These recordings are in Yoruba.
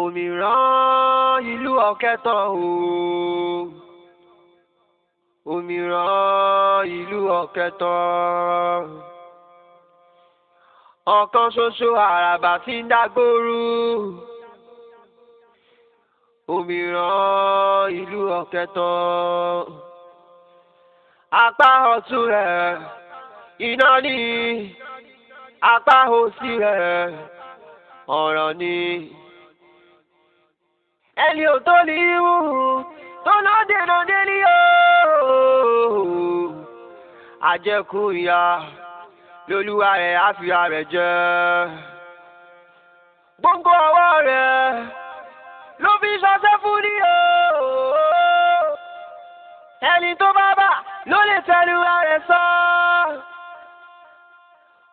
Òmìrán ìlú Ọ̀kẹ́tàn o. Òmìrán ìlú Ọ̀kẹ́tàn. Ọ̀kan ṣoṣo àràbà tí ń dágbóru. Òmìrán ìlú Ọ̀kẹ́tàn. Apá ọ̀tún rẹ̀ iná ní, apá òsì rẹ̀ ọ̀rọ̀ ni. Ẹni ò tó ní ìwú tó náà dènà délé o. Àjẹkù ìyá lolúwa rẹ̀ á fi ara rẹ̀ jẹ. Gbogbo ọwọ́ rẹ̀ ló fi ṣọṣẹ́ fún ní o. Ẹni tó bá bà ló lè tẹnu rẹ̀ sọ.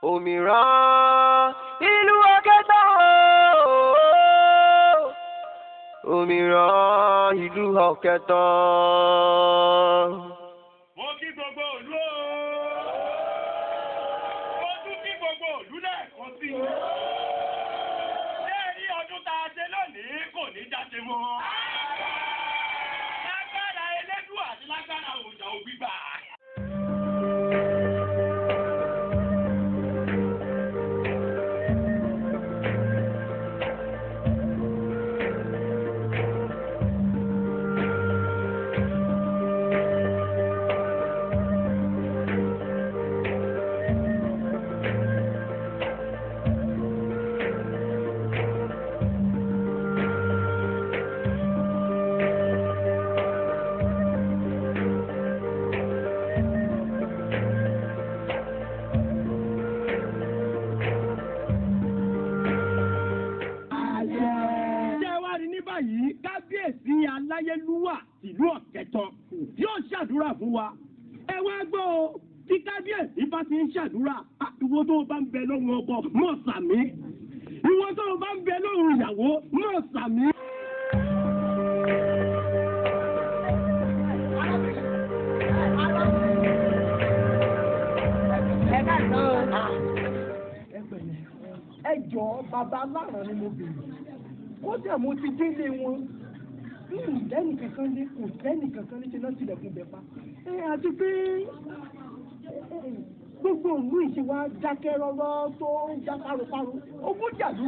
Òmìrán ìlú Ọ̀kẹ́tàn o. Òmìrán ìlú Ọ̀kẹ́tàn. Mo kí gbogbo ìlú o. Mo tún kí gbogbo ìlú lẹ́ẹ̀kan sí i. Ṣé ní ọdún tá a ṣe lónìí kò ní jáde mọ́? Lágbára Elédùà àti lágbára òòjà ògbígbà. Kábíyèsí Aláyélúwà ìlú Ọ̀kẹ́tàn yóò ṣàdúrà fún wa. Ẹ wá gbọ́ o, tí kábíyèsí bá ti ń ṣàdúrà, ìwọ tó bá ń bẹ lọ́rùn ọkọ mọ̀ sàmí. Ìwọ tó bá ń bẹ lọ́rùn ìyàwó mọ̀ sàmí. Ẹ jọ̀ọ́ bàbá aláàrán ni mo bèrè. Kódà mo ti délé wọn. Lẹ́nì kankan ní kò lẹ́nì kankan ní ṣe náà tilẹ̀kùn bẹ̀ pa. Àti pé gbogbo òlú ìṣe wa dákẹ́ rọ́rọ́ tó ń já páropáro. Ogún jàlú.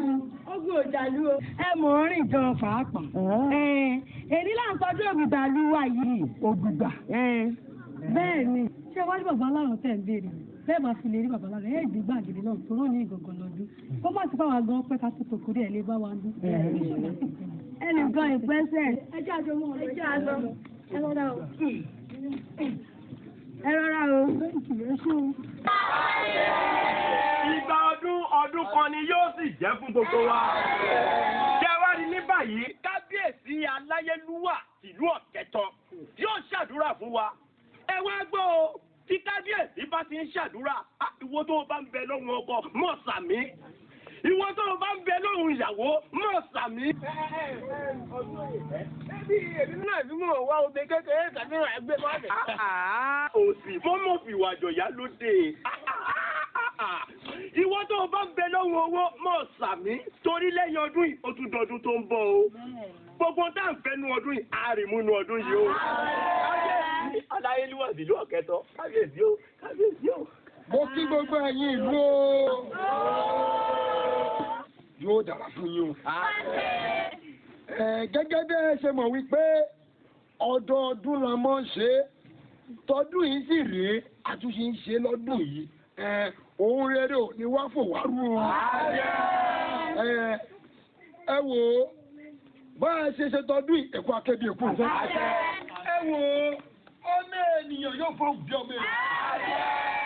Ogún òjàlú o. Ẹ mọ̀ ń rìn gan pàápàá. Èdè là ń tọ́jú ògbìgbà lú wa yìí. Ògbìgbà. Bẹ́ẹ̀ ni. Ṣé wá ní bàbá aláàrán tẹ̀ ń béèrè? Bẹ́ẹ̀ bá fi lè rí bàbá aláàrán ẹ̀ gbígbà gidi náà tó rán ní ìgangan lọ́dún. Kó má ti fáwọn gan pẹ́ ká tó tòkòrí ẹ̀ lé bá wa dún. Ẹnìkan ìpẹ́sẹ̀. Ẹ jẹ́ àjọ mọ́ ẹ jẹ́ àjọ. Ẹ rọra o. Ẹ rọra o. Ìgbà ọdún kan ni yóò sì jẹ́ fún gbogbo wa. Jẹ́ wá rí ní báyìí, kábíyèsí Aláyélúwà ìlú Ọ̀kẹ́tàn yóò ṣàdúrà fún wa. Ẹ wá gbọ́ o, tí kábíyèsí bá ti ń ṣàdúrà, ìwọ tó bá ń bẹ lọ́rùn ọkọ mọ̀ sàmí. Ìwọ tó bá ń bẹ lọ́rùn ìyàwó mọ̀ sàmí. Èmi náà fi mọ̀ wá obè kékeré tàbí ẹgbẹ́ máa bẹ̀. Òsì mọ́mọ́ fìwà jọ̀yà lóde. Ìwọ tó bá ń bẹ lọ́rùn owó mọ̀ sàmí. Torí lẹ́yìn ọdún yìí, ó tún dọdún tó ń bọ̀ o. Gbogbo tá à ń fẹ́ nu ọdún yìí, a rì mú nu ọdún yìí o. Kábíyèsí Aláyélúwà ìlú Ọ̀kẹ́tàn. Kábíyèsí o, kábíyèsí o. Mo kí gbogbo ẹ̀yin ìlú o. Yóò dára fún yín o. Gẹ́gẹ́ bí ẹ ṣe mọ̀ wípé ọdọọdún la mọ́ ń ṣe, tọdún yìí sì rèé, àtúnṣe ń ṣe lọ́dún yìí. Ohun rere ò ní wá fò wá rú o. Ẹ wò ó, bá a ṣe ṣe tọdún yìí, ẹ̀kọ́ akẹ́bí ẹ̀kú ìfẹ́. Ẹ wò ó, ọmọ ènìyàn yóò fọ́ òbí ọmọ ènìyàn.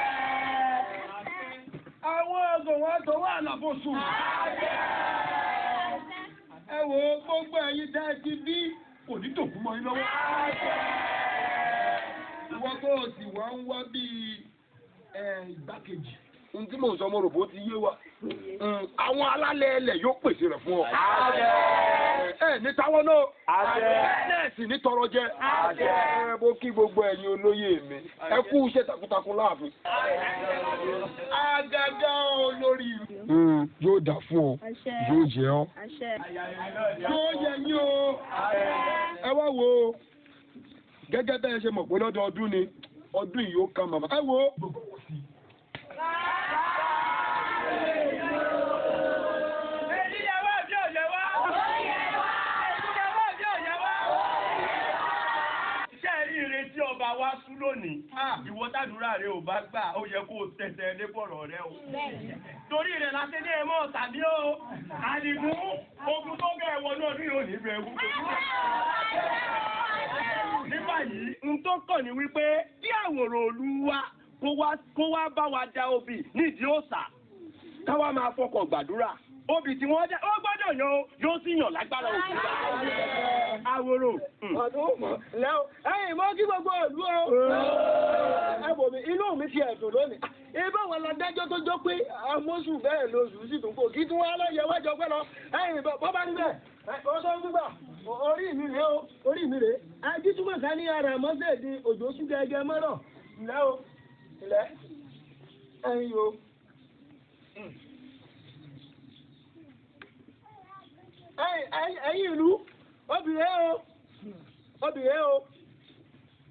Àwọn ọgọ̀ wọn tó wà lábòsù. Ẹ wò ó, gbogbo ẹ̀yin tẹ́ ẹ ti bí kò ní tòkú mọ́ yín lọ́wọ́. Ìwọ tó o sì wá ń wá bíi ìgbákejì. Ohun tí mò ń sọ mo rò bó ti yé wa. Àwọn alálẹ̀ ẹlẹ̀ yóò pèsè rẹ̀ fún ọ. Ẹ ẹ ní táwọn náà. nẹ́ẹ̀sì ní tọrọ jẹ. ẹ bó kí gbogbo ẹ̀yin olóyè mi ẹ kú iṣẹ́ takuntakun láàfin. àgàgà olórí ìlú. yóò dà fún ọ yóò jẹ ọ. yóò yẹ yín o. ẹ wá wo gẹ́gẹ́ bẹ́ẹ̀ ṣe mọ̀ pé lọ́dọọdún ni ọdún yìí ó kan màmá. ẹ wo. Ọba wa sún lónìí, ìwọ tàdúrà rẹ ò bá gbà, ó yẹ kó o tẹ̀sẹ̀ lé bọ̀rọ̀ rẹ o. Torí rẹ̀ la ṣe ní ẹmọ́ tàbí o, àdìgún ogun tó bẹ̀rẹ̀ wọnú ọdún yóò ní bẹ̀rẹ̀ ogun. Ní báyìí, n tó kàn ní wípé kí àwòrán Olúwa kó wá bá wa dá obì nídìí òòṣà, káwá máa fọkàn gbàdúrà. Obì tí wọ́n dá, ó gbọ́dọ̀ yan yóò sì yàn lágbára òkú. Àwòrò. Ọdún mọ̀ lẹ́wọ̀. Ẹ̀yin mọ́ kí gbogbo ìlú o. Ẹ̀bùn mi, inú mi ti ẹ̀dùn lónìí. Ibà wọn la dájọ́ tó jọ pé amóṣù bẹ́ẹ̀ lóṣù sì tún kò kí tún wá lọ́yẹ̀ wájọ pẹ́ lọ. Ẹ̀yin bọ́ bá níbẹ̀. Ọ̀sán gbígbà. Orí mi rèé o. Orí mi rèé. Ẹjí túmọ̀ ká ní ara mọ́sẹ̀ di òjò sún gẹ́gẹ́ mọ́rọ̀. Ilẹ̀ o. Ilẹ̀. Ẹ̀yin o. Ẹ̀yin ìlú,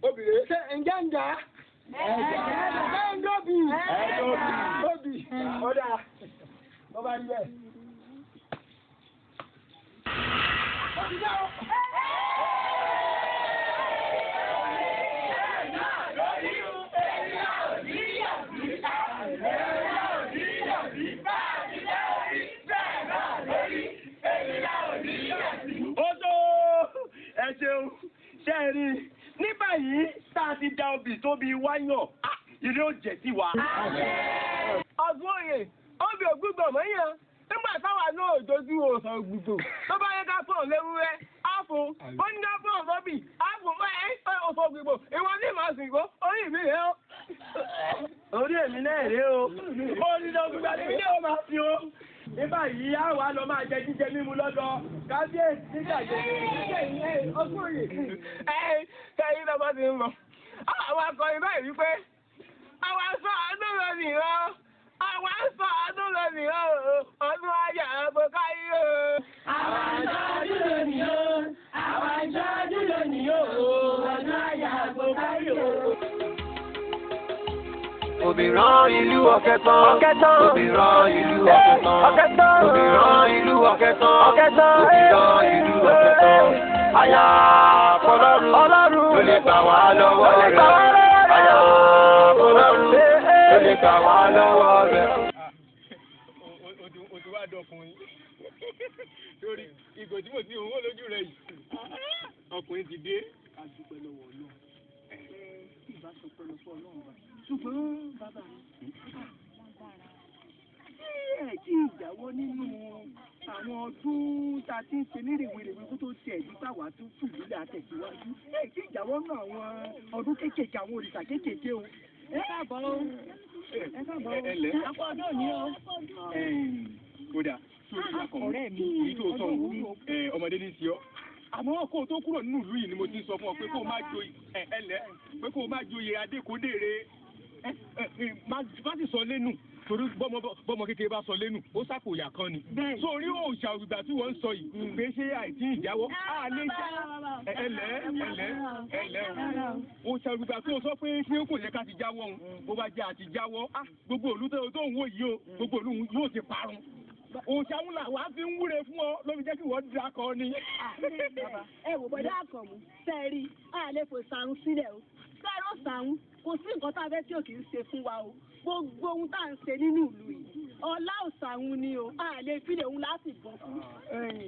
obìnrin ṣe ǹjẹ́ ń jà? Ẹ̀ ń dọ́bì. Obì, ọ̀dà, ọba níbẹ̀. Ẹ ṣeun, ṣe rí ní báyìí tá a ti da obì tó bí wáyàn, ìrè ó jẹ́ sí wa. Ọdún òye, obì ògbúgbọ̀ mọ́yàn, nígbà táwa náà dojú òsàn ògbùgbò, tó bá yẹ ká fún léwúrẹ́, á fún, ó ní ká fún ọ̀sọ́bì, á fún òsàn ògbùgbò, ìwọ ní ìmọ̀ sìnkó, orí mi rèé o. Orí èmi náà rèé o, orí lọ gbígbà ní ilé o máa fi o. Ní báyìí, á wà lọ máa jẹ jíjẹ mímu lọ́dọ̀ kábíyèsí nígbàjẹ́. Ọdún òye, kẹ́yìn lọ́mọ ti ń lọ. Àwọn akọrin báyìí wípé, àwọn sọ àánú lọ nìyàn, àwọn sọ àánú lọ nìyàn, ọdún ayà ẹ̀bọ̀ káyé o. Àwọn àjọ́jú lọ nìyàn, àwọn àjọ́jú lọ nìyàn, ọdún ayà ẹ̀bọ̀ káyé o. Obìnrin ìlú ọ̀kẹ́tán. Obìnrin ìlú ọ̀kẹ́tán. Obìnrin ìlú ọ̀kẹ́tán. Obìnrin ìlú ọ̀kẹ́tán. Àyà Ọlọ́run ló lè gbà wá lọ́wọ́ rẹ̀. Àyà Ọlọ́run ló lè gbà wá lọ́wọ́ rẹ̀. O ti wá dọkùnrin lórí ìgò tí mo ti hùwà lójú rẹ̀ yìí. Ọkùnrin ti dé. A dúpẹ́ lọ́wọ́ Ọlọ́run. Ìbá sọ pé lọ́wọ́ Ọlọ́run bá. Ṣùgbọ́n bàbá mi, ẹ̀ tí ìjáwọ́ nínú àwọn ọdún tá a ti ń ṣe ní rèwerèwe kó tó tiẹ̀ nípa wà tó fún ìlú àtẹ̀síwájú. Ẹ̀ tí ìjáwọ́ náà àwọn ọdún kéékèèké àwọn òrìṣà kéékèèké o. Ẹ káàbọ̀ o. Ẹ káàbọ̀ o. Ẹ lẹ́. Àpò ọdún òní o. Kódà, ọ̀rẹ́ mi yìí tó sọ ọmọdé ní sí ọ. Àmọ́ kó o tó kúrò nínú ìlú yìí ni mo ti ń sọ fún ọ pé kó o má joyè pé kó o má joyè adékòdèrè má sì sọ lẹ́nu torí bọ́mọ kékeré bá sọ lẹ́nu ó sàkóyà kan ni. Sórí òòṣà òrùgbà tí wọ́n ń sọ yìí pé ṣé àìtí ìjáwọ́ ẹlẹ́ òòṣà òrùgbà tí ó sọ pé ṣé kò yẹ ká ti jáwọ́ òun bó bá jẹ́ àti jáwọ́ gbogbo òlú tó ń wò yìí o gbogbo òlú yóò ti parun. Òòṣà ńlá wàá fi ń wúre fún ọ ló fi jẹ́ kí wọ́n dira kọ ni. Ẹ wò bọ́dá àkànmú sẹ́ẹ̀rí àlefò sàrún sílẹ̀ o sẹ́ẹ̀rọ̀ sàrún kò sí nǹkan tá a fẹ́ tí ò kì í ṣe fún wa o gbogbo ohun tá à ń ṣe nínú ìlú yìí ọlá òsàrún ni o a lè fi lè òun láti bọ̀ fún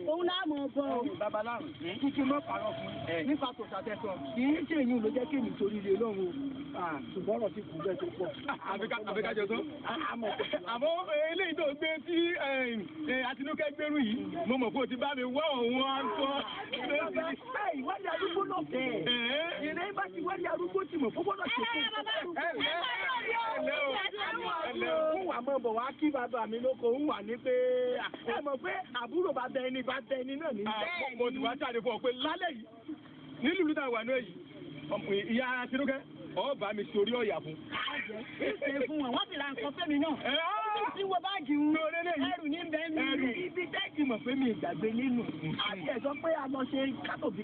òun láàmú bọ̀ o. Babaláwo kíkí mọ́ pàrọ̀ fún nípa tó ṣàtẹ̀sọ kì í ṣe èyí ló jẹ́ kí èmi torí ilé lọ́run o ṣùgbọ́n ọ̀rọ̀ ti kù bẹ́ẹ̀ tó pọ̀. Àbíkájọ tó àmọ́ eléyìí tó gbé tí Àtinúkẹ́ gbérù yìí mo mọ̀ pé o ti bá mi wọ́ òun á ń sọ. Ìwádìí àdúgbò náà bẹ́ẹ̀ ìrẹ́ bá ti wá rí arúgbó tí mo gbọ́dọ̀ ṣe fún wa mọ̀ bọ̀ wá kí bàbá mi lóko ń wà ní pé ẹ mọ̀ pé àbúrò bá bẹ ẹni náà ní. mo ti wá jáde fún ọ pé lálẹ́ yìí nílùú tá a wà náà yìí ìyá Tinúkẹ́ ọba mi sórí ọ̀yà fún. ṣe fún wọn wọ́n sì ra nǹkan fẹ́mi náà. tí wọ́n bá jù ú ẹrù ní bẹ́ẹ̀ ní ibi tẹ́ẹ̀kì mọ̀ pé mi ìgbàgbé nínú àti ẹ̀sọ́ pé a lọ ṣe kátòbí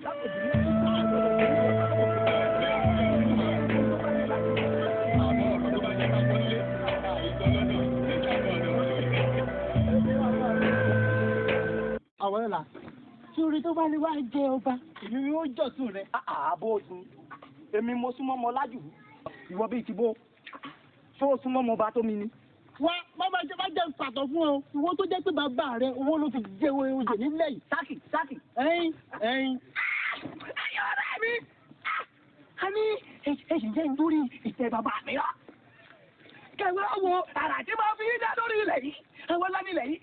àwọn ọ̀la tí orí tó bá lè wá jẹ ọba èmi ni ó jọ̀tún rẹ̀. àbó tún èmi mo súnmọ́ mọ lájú ìwọ bíi ti bó tó súnmọ́ mọ bá tó mi ni. wá bàbá jẹ bá jẹ pàtó fún ọ ìwọ tó jẹ pé bàbá rẹ owó ló fi jẹ oyè nílẹ̀ yìí. sákì. ẹyin. ẹyin ọ̀rẹ́ mi a ní èyí jẹ́ nítorí ìtẹ́ bàbá mi rà kẹwàá wo àrà tí máa fi dá lórí ilẹ̀ yìí ẹwọ́n lá nílẹ̀ yìí.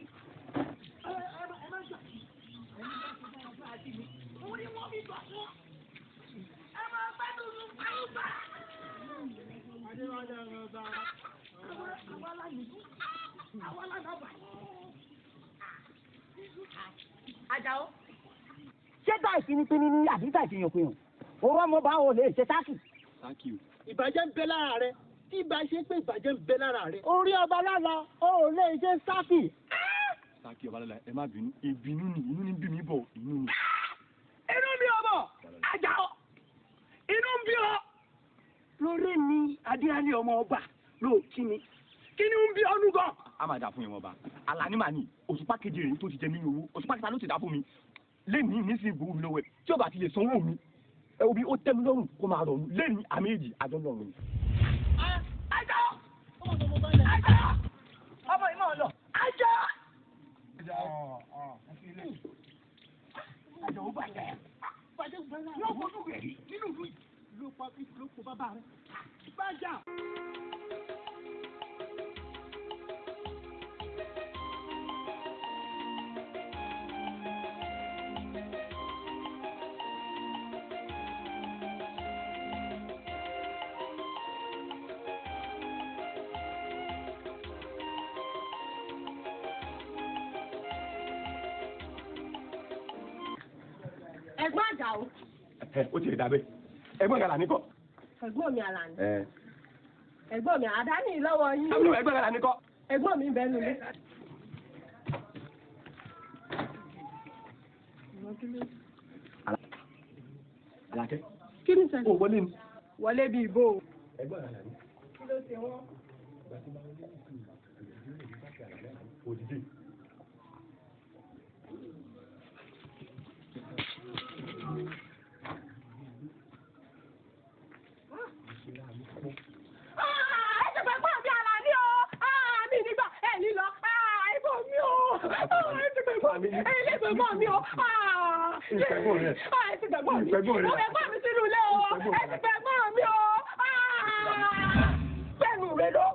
Àjàó. Ṣé tá ìfinipini ní àdídá ìfihàn orú ọmọ bá ò lè ṣe sáàkì. Ìbàjẹ́ ń bẹ lára rẹ tí ìbá ṣe pé ìbàjẹ́ ń bẹ lára rẹ. Orí ọba lára ò lè ṣe sáàkì. Sáàkì ọba lára ẹ má bínú ìbínú ni inú ní bí mi bọ̀ inú ni. Inú bí ọmọ Àjàó inú ń bí ọ. Lórí mi Adéhálé ọmọ ọba ló kí mi. Kí ni ń bí ọdún gan? A máa dà fún yẹn wọn bá. Àlàní màá ní òṣùpá kejì rèé tó ti jẹ mí ní owó. Òṣùpá kẹta ló ti dà fún mi. Lẹ́yìn nísìnyí gbowó mi lọ́wọ́ ẹ̀. Tí ó bá ti lè sanwó mi. Ẹ wo bí ó tẹ́ mi lọ́rùn kó máa rọrùn. Lẹ́yìn àmì èjì àjọ lọ́rùn ni. Àjàó! Àjàó! Ọmọ ìmọ̀ ọ̀lọ́. Àjàó! Àjàó bàjẹ́. Bàjẹ́ gbẹ́rẹ́. Yóò fojú rẹ̀ rí nínú ìlú yìí. Ló pa bàbá rẹ̀. Bàjẹ́. Ẹ̀gbọ́n Àjàó. Ó ti lè dàbẹ́. Ẹ̀gbọ́n Àlàní kọ́. Ẹ̀gbọ́n mi Àlàní. Ẹ̀gbọ́n mi àdáni lọ́wọ́ yín. Ẹ̀gbọ́n Àlàní kọ́. Ẹ̀gbọ́n mi bẹ́ẹ̀ nílé. Àlàkẹ́. Kí ni sẹ́yìn? Ó wọlé ni. Wọlé bíi bó. Ẹ̀gbọ́n Àlàní. Kí ló ṣe wọ́n? Òdìdí. Ẹ̀gbọ́n mi o. Ẹ̀gbọ́n mi sínú ilé o. Ẹ̀gbọ́n mi o. Bẹ́ẹ̀nu rẹ̀ lọ,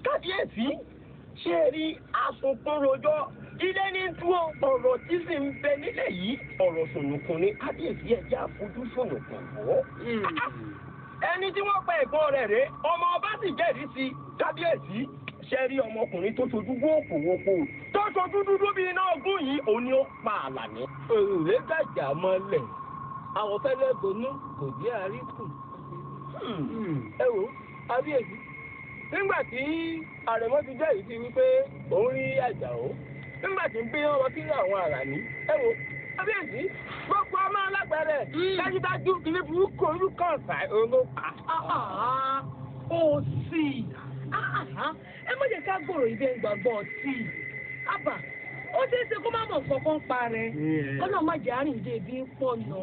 kábíyèsí, ṣé rí asunkún rojọ́ ilé ní dúró ọ̀rọ̀ tí sì ń bẹ nílẹ̀ yìí ọ̀rọ̀ sònùkùn ní kábíyèsí ẹ̀jẹ̀ àfojú sònùkùn wọ́. Ẹni tí wọ́n pa ẹ̀gbọ́n rẹ̀ rèé, ọmọ ọba sì jẹ́rìí sí kábíyèsí. Ṣé rí ọmọkùnrin tó ṣojú wókòwòkò tó ṣojú dúdú bíi iná ogún yìí òun ni ó pa Àlàní. Òrùlé gàjà mọ́lẹ̀ àwọn fẹ́lẹ́ bonú kò jẹ́ àríkù. Ẹ wo kábíyèsí nígbà tí àrẹ̀mọ ti jẹ́ ìdí wípé òun rí Àjàó nígbà tí ń gbé ọmọ kí àwọn Àlàní. Ẹ wo kábíyèsí gbogbo ọmọ alágbẹ̀rẹ̀ dájúdájú ilé burúkú orúkọ ọ̀sà olópa. Ó sì ẹ má jẹ́ ká gbòòrò ibẹ̀ gbàgbọ́ sí i. Àbà ó ṣeé ṣe kó má mọ̀ kankan pa rẹ̀ kọ́nà má jẹ́ àrùn ìdè bí pọ̀ nà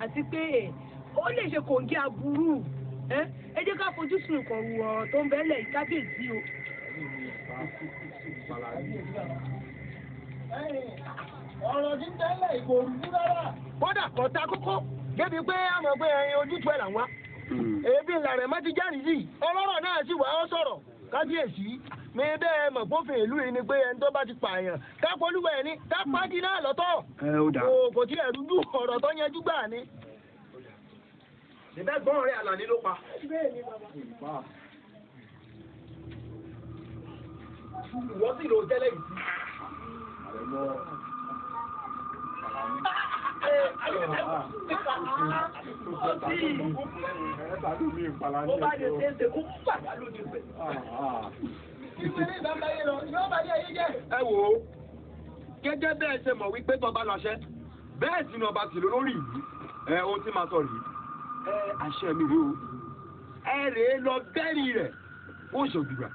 àti pé ó lè ṣe kòǹgẹ́ aburú. Ẹ jẹ́ ká fojú sùn ìkọ̀rù ọ̀rọ̀ tó ń bẹ́lẹ̀ ìkábíyèsí o. ọ̀rọ̀ tí ń tẹ́lẹ̀ ìbò òrùlú rárá. Kódà kan ta kókó débi pé àmọ̀ pé ẹyin ojútùú ẹ̀ là ń wá. Èébì ìlànà má ti jáde yìí. Ọlọ́rọ̀ náà sì wà ó sọ̀rọ̀ kábíyèsí. Mi bẹ́ẹ̀ mọ̀ pófin ìlú yìí ni pé ẹni tó bá ti pààyàn kápolúwa ẹ̀ ní kápádì náà lọ́tọ̀. Kò tí ẹ̀rú dùn ọ̀rọ̀ tó yanjú gbà ni. ṣèbẹ́ gbọ́n rẹ̀ Àlàní ló pa. bẹ́ẹ̀ ni bàbá. ìwọ sì ló jẹ́lẹ̀ yìí sí. Ó bá lè ṣe é ṣe kó pàdá lójú pẹ̀. ìpínlẹ̀ ìbámbáyé lọ yóò bá yẹ yé jẹ́. Ẹ wò ó, gẹ́gẹ́ bẹ́ẹ̀ ṣe mọ̀ wípé tọba láṣẹ, bẹ́ẹ̀ sì ni ọba tìlú lórí ìlú. Ohun tí màá sọ rèé. Àṣẹ mi rèé o. Ẹ rèé lọ bẹ́ẹ̀rì rẹ̀, ó ṣòdùgbà.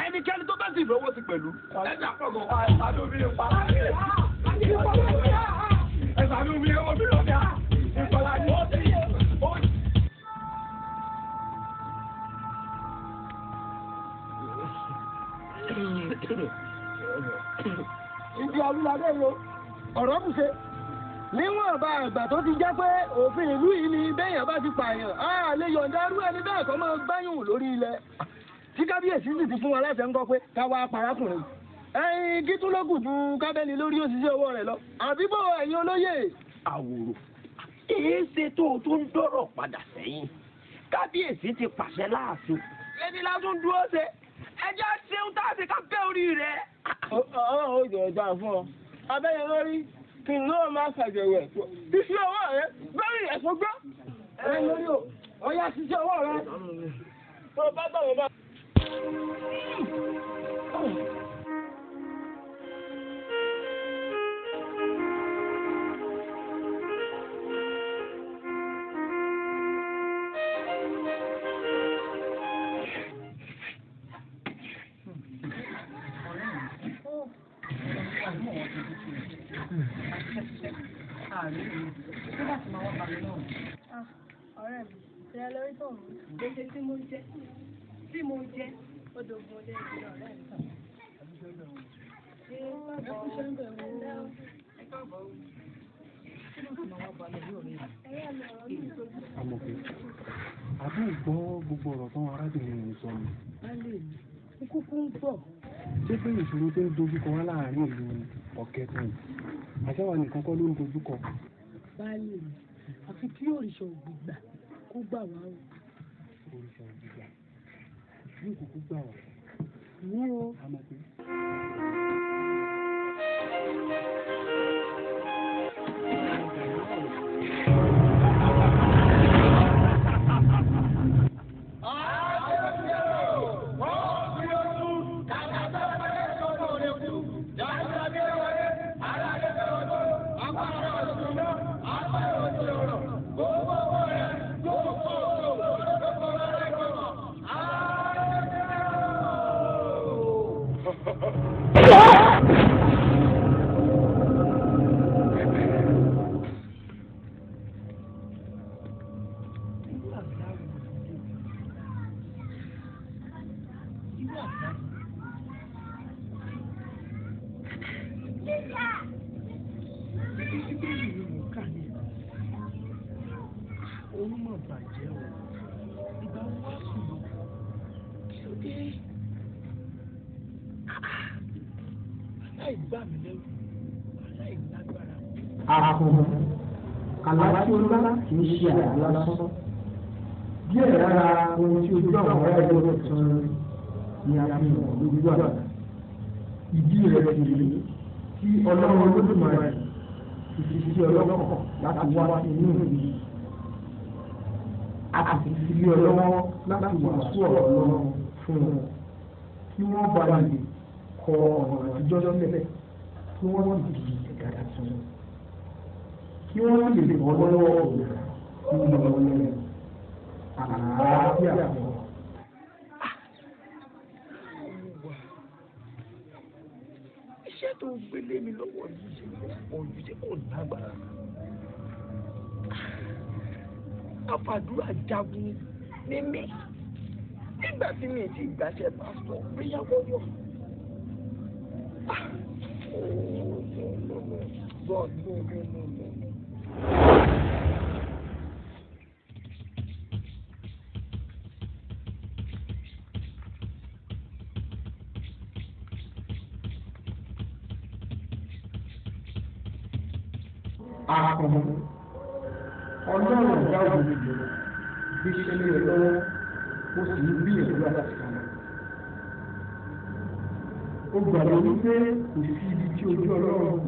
Ẹnikẹ́ni tó bá sì lówó sí pẹ̀lú. Ẹ jà pọ̀ gan. Àìsàn mi ò pa láyé. Ẹ̀sán mi ò bí lọ́bẹ̀ á. Ìkọlá ni ó ti yẹ. Ibi Olúladé yo, ọ̀rọ̀ kù ṣe. Níwọ̀n bá àgbà tó ti jẹ́ pé òfin ìlú yìí ni béèyàn bá ti pààyàn, a lè yọ̀ǹda irú ẹni bẹ́ẹ̀ kọ́ máa gbáyùn lórí ilẹ̀. Tí kábíyèsí sì ti fún wa láṣẹ ń kọ́ pé ká wá parákùnrin. Ẹyin kí tún ló kù ju kábẹ́ni lórí òṣìṣẹ́ owó rẹ̀ lọ. Àbíbò ẹ̀yin olóyè. Àwòrò, èé ṣe tó o tó ń dọ́rọ̀ padà sẹ́yìn. Kábíyèsí ti pàṣẹ láàfin. Ẹni lásán dúró ṣe. Ẹjẹ́ ṣeun tá a ṣe ká bẹ́ orí rẹ̀. Ó jọ ìgbà fún ọ. Abẹ́yẹ lórí kí n lóò máa ṣàjẹ̀wẹ̀. Iṣẹ́ ọwọ́ rẹ̀ lórí ẹ̀sùn gbọ́. Ẹ̀yin lórí o, ọ̀yá ṣiṣẹ́ ọwọ́ rẹ̀. Tó o bá bọ̀ wọ́n bá. Ọ̀rẹ́ mi, ṣe ẹ lórí tó ń mú. Gbèsè tí mo jẹ́, ó dogun ọdẹ ìdílé ọ̀rẹ́ mi. Àmọ̀pé, àbí ìgbọ́ gbogbo ọ̀rọ̀ tán arábìnrin rẹ̀ sọ ni. Kúkú ń bọ̀. Ṣé pé ìṣòro tó ń dojúkọ wá láàárín ìlú Ọ̀kẹ́tàn? Àṣàwà nìkan kọ́ ló ń dojúkọ. Báyìí ni, àfi kí òrìṣà ògbìgbà kó gbà wá o. Òrìṣà ògbìgbà ní ìkókó gbà wá. Ní o. Àmọ̀pé. Àkùnrin àlàáfíà ńlá kì í ṣe àlá lásán. Díẹ̀ lára ohun tí ojú àwọn ará ẹgbẹ́ tuntun ni a fi hàn lójú àná. Ìdí rẹ̀ sì rí tí Ọlọ́run Olódùmarè ti fi sí ọlọ́kàn láti wá sí inú ìlú. A sì ti fi ọlọ́wọ́ láti wàásù ọ̀rọ̀ Ọlọ́run fún wọn. Kí wọ́n bá lè kọ ọ̀rọ̀ àtijọ́ sílẹ̀ kí wọ́n sì di ẹ̀dá tuntun. Kí wọ́n lè bọ́ lọ́wọ́ òwúrọ̀ nínú ọlọ́run àlàáfíà fún ọ. Iṣẹ́ tó gbélé mi lọ́wọ́ yìí ṣe ojú tí kò lágbára. Àfàdúrà jagun ní mí. Nígbà tí mi ti gbàṣẹ pásítọ̀ gbéyàwó yọ. God, no. Àkùnrin Ọlọ́run ẹ̀dá òdodo gbéṣẹ́ lé rẹ̀ lọ́wọ́ ó sì ń gbìyànjú àti kàná. ó gbàgbọ́ wípé kò sí ibi tí ojú ọlọ́run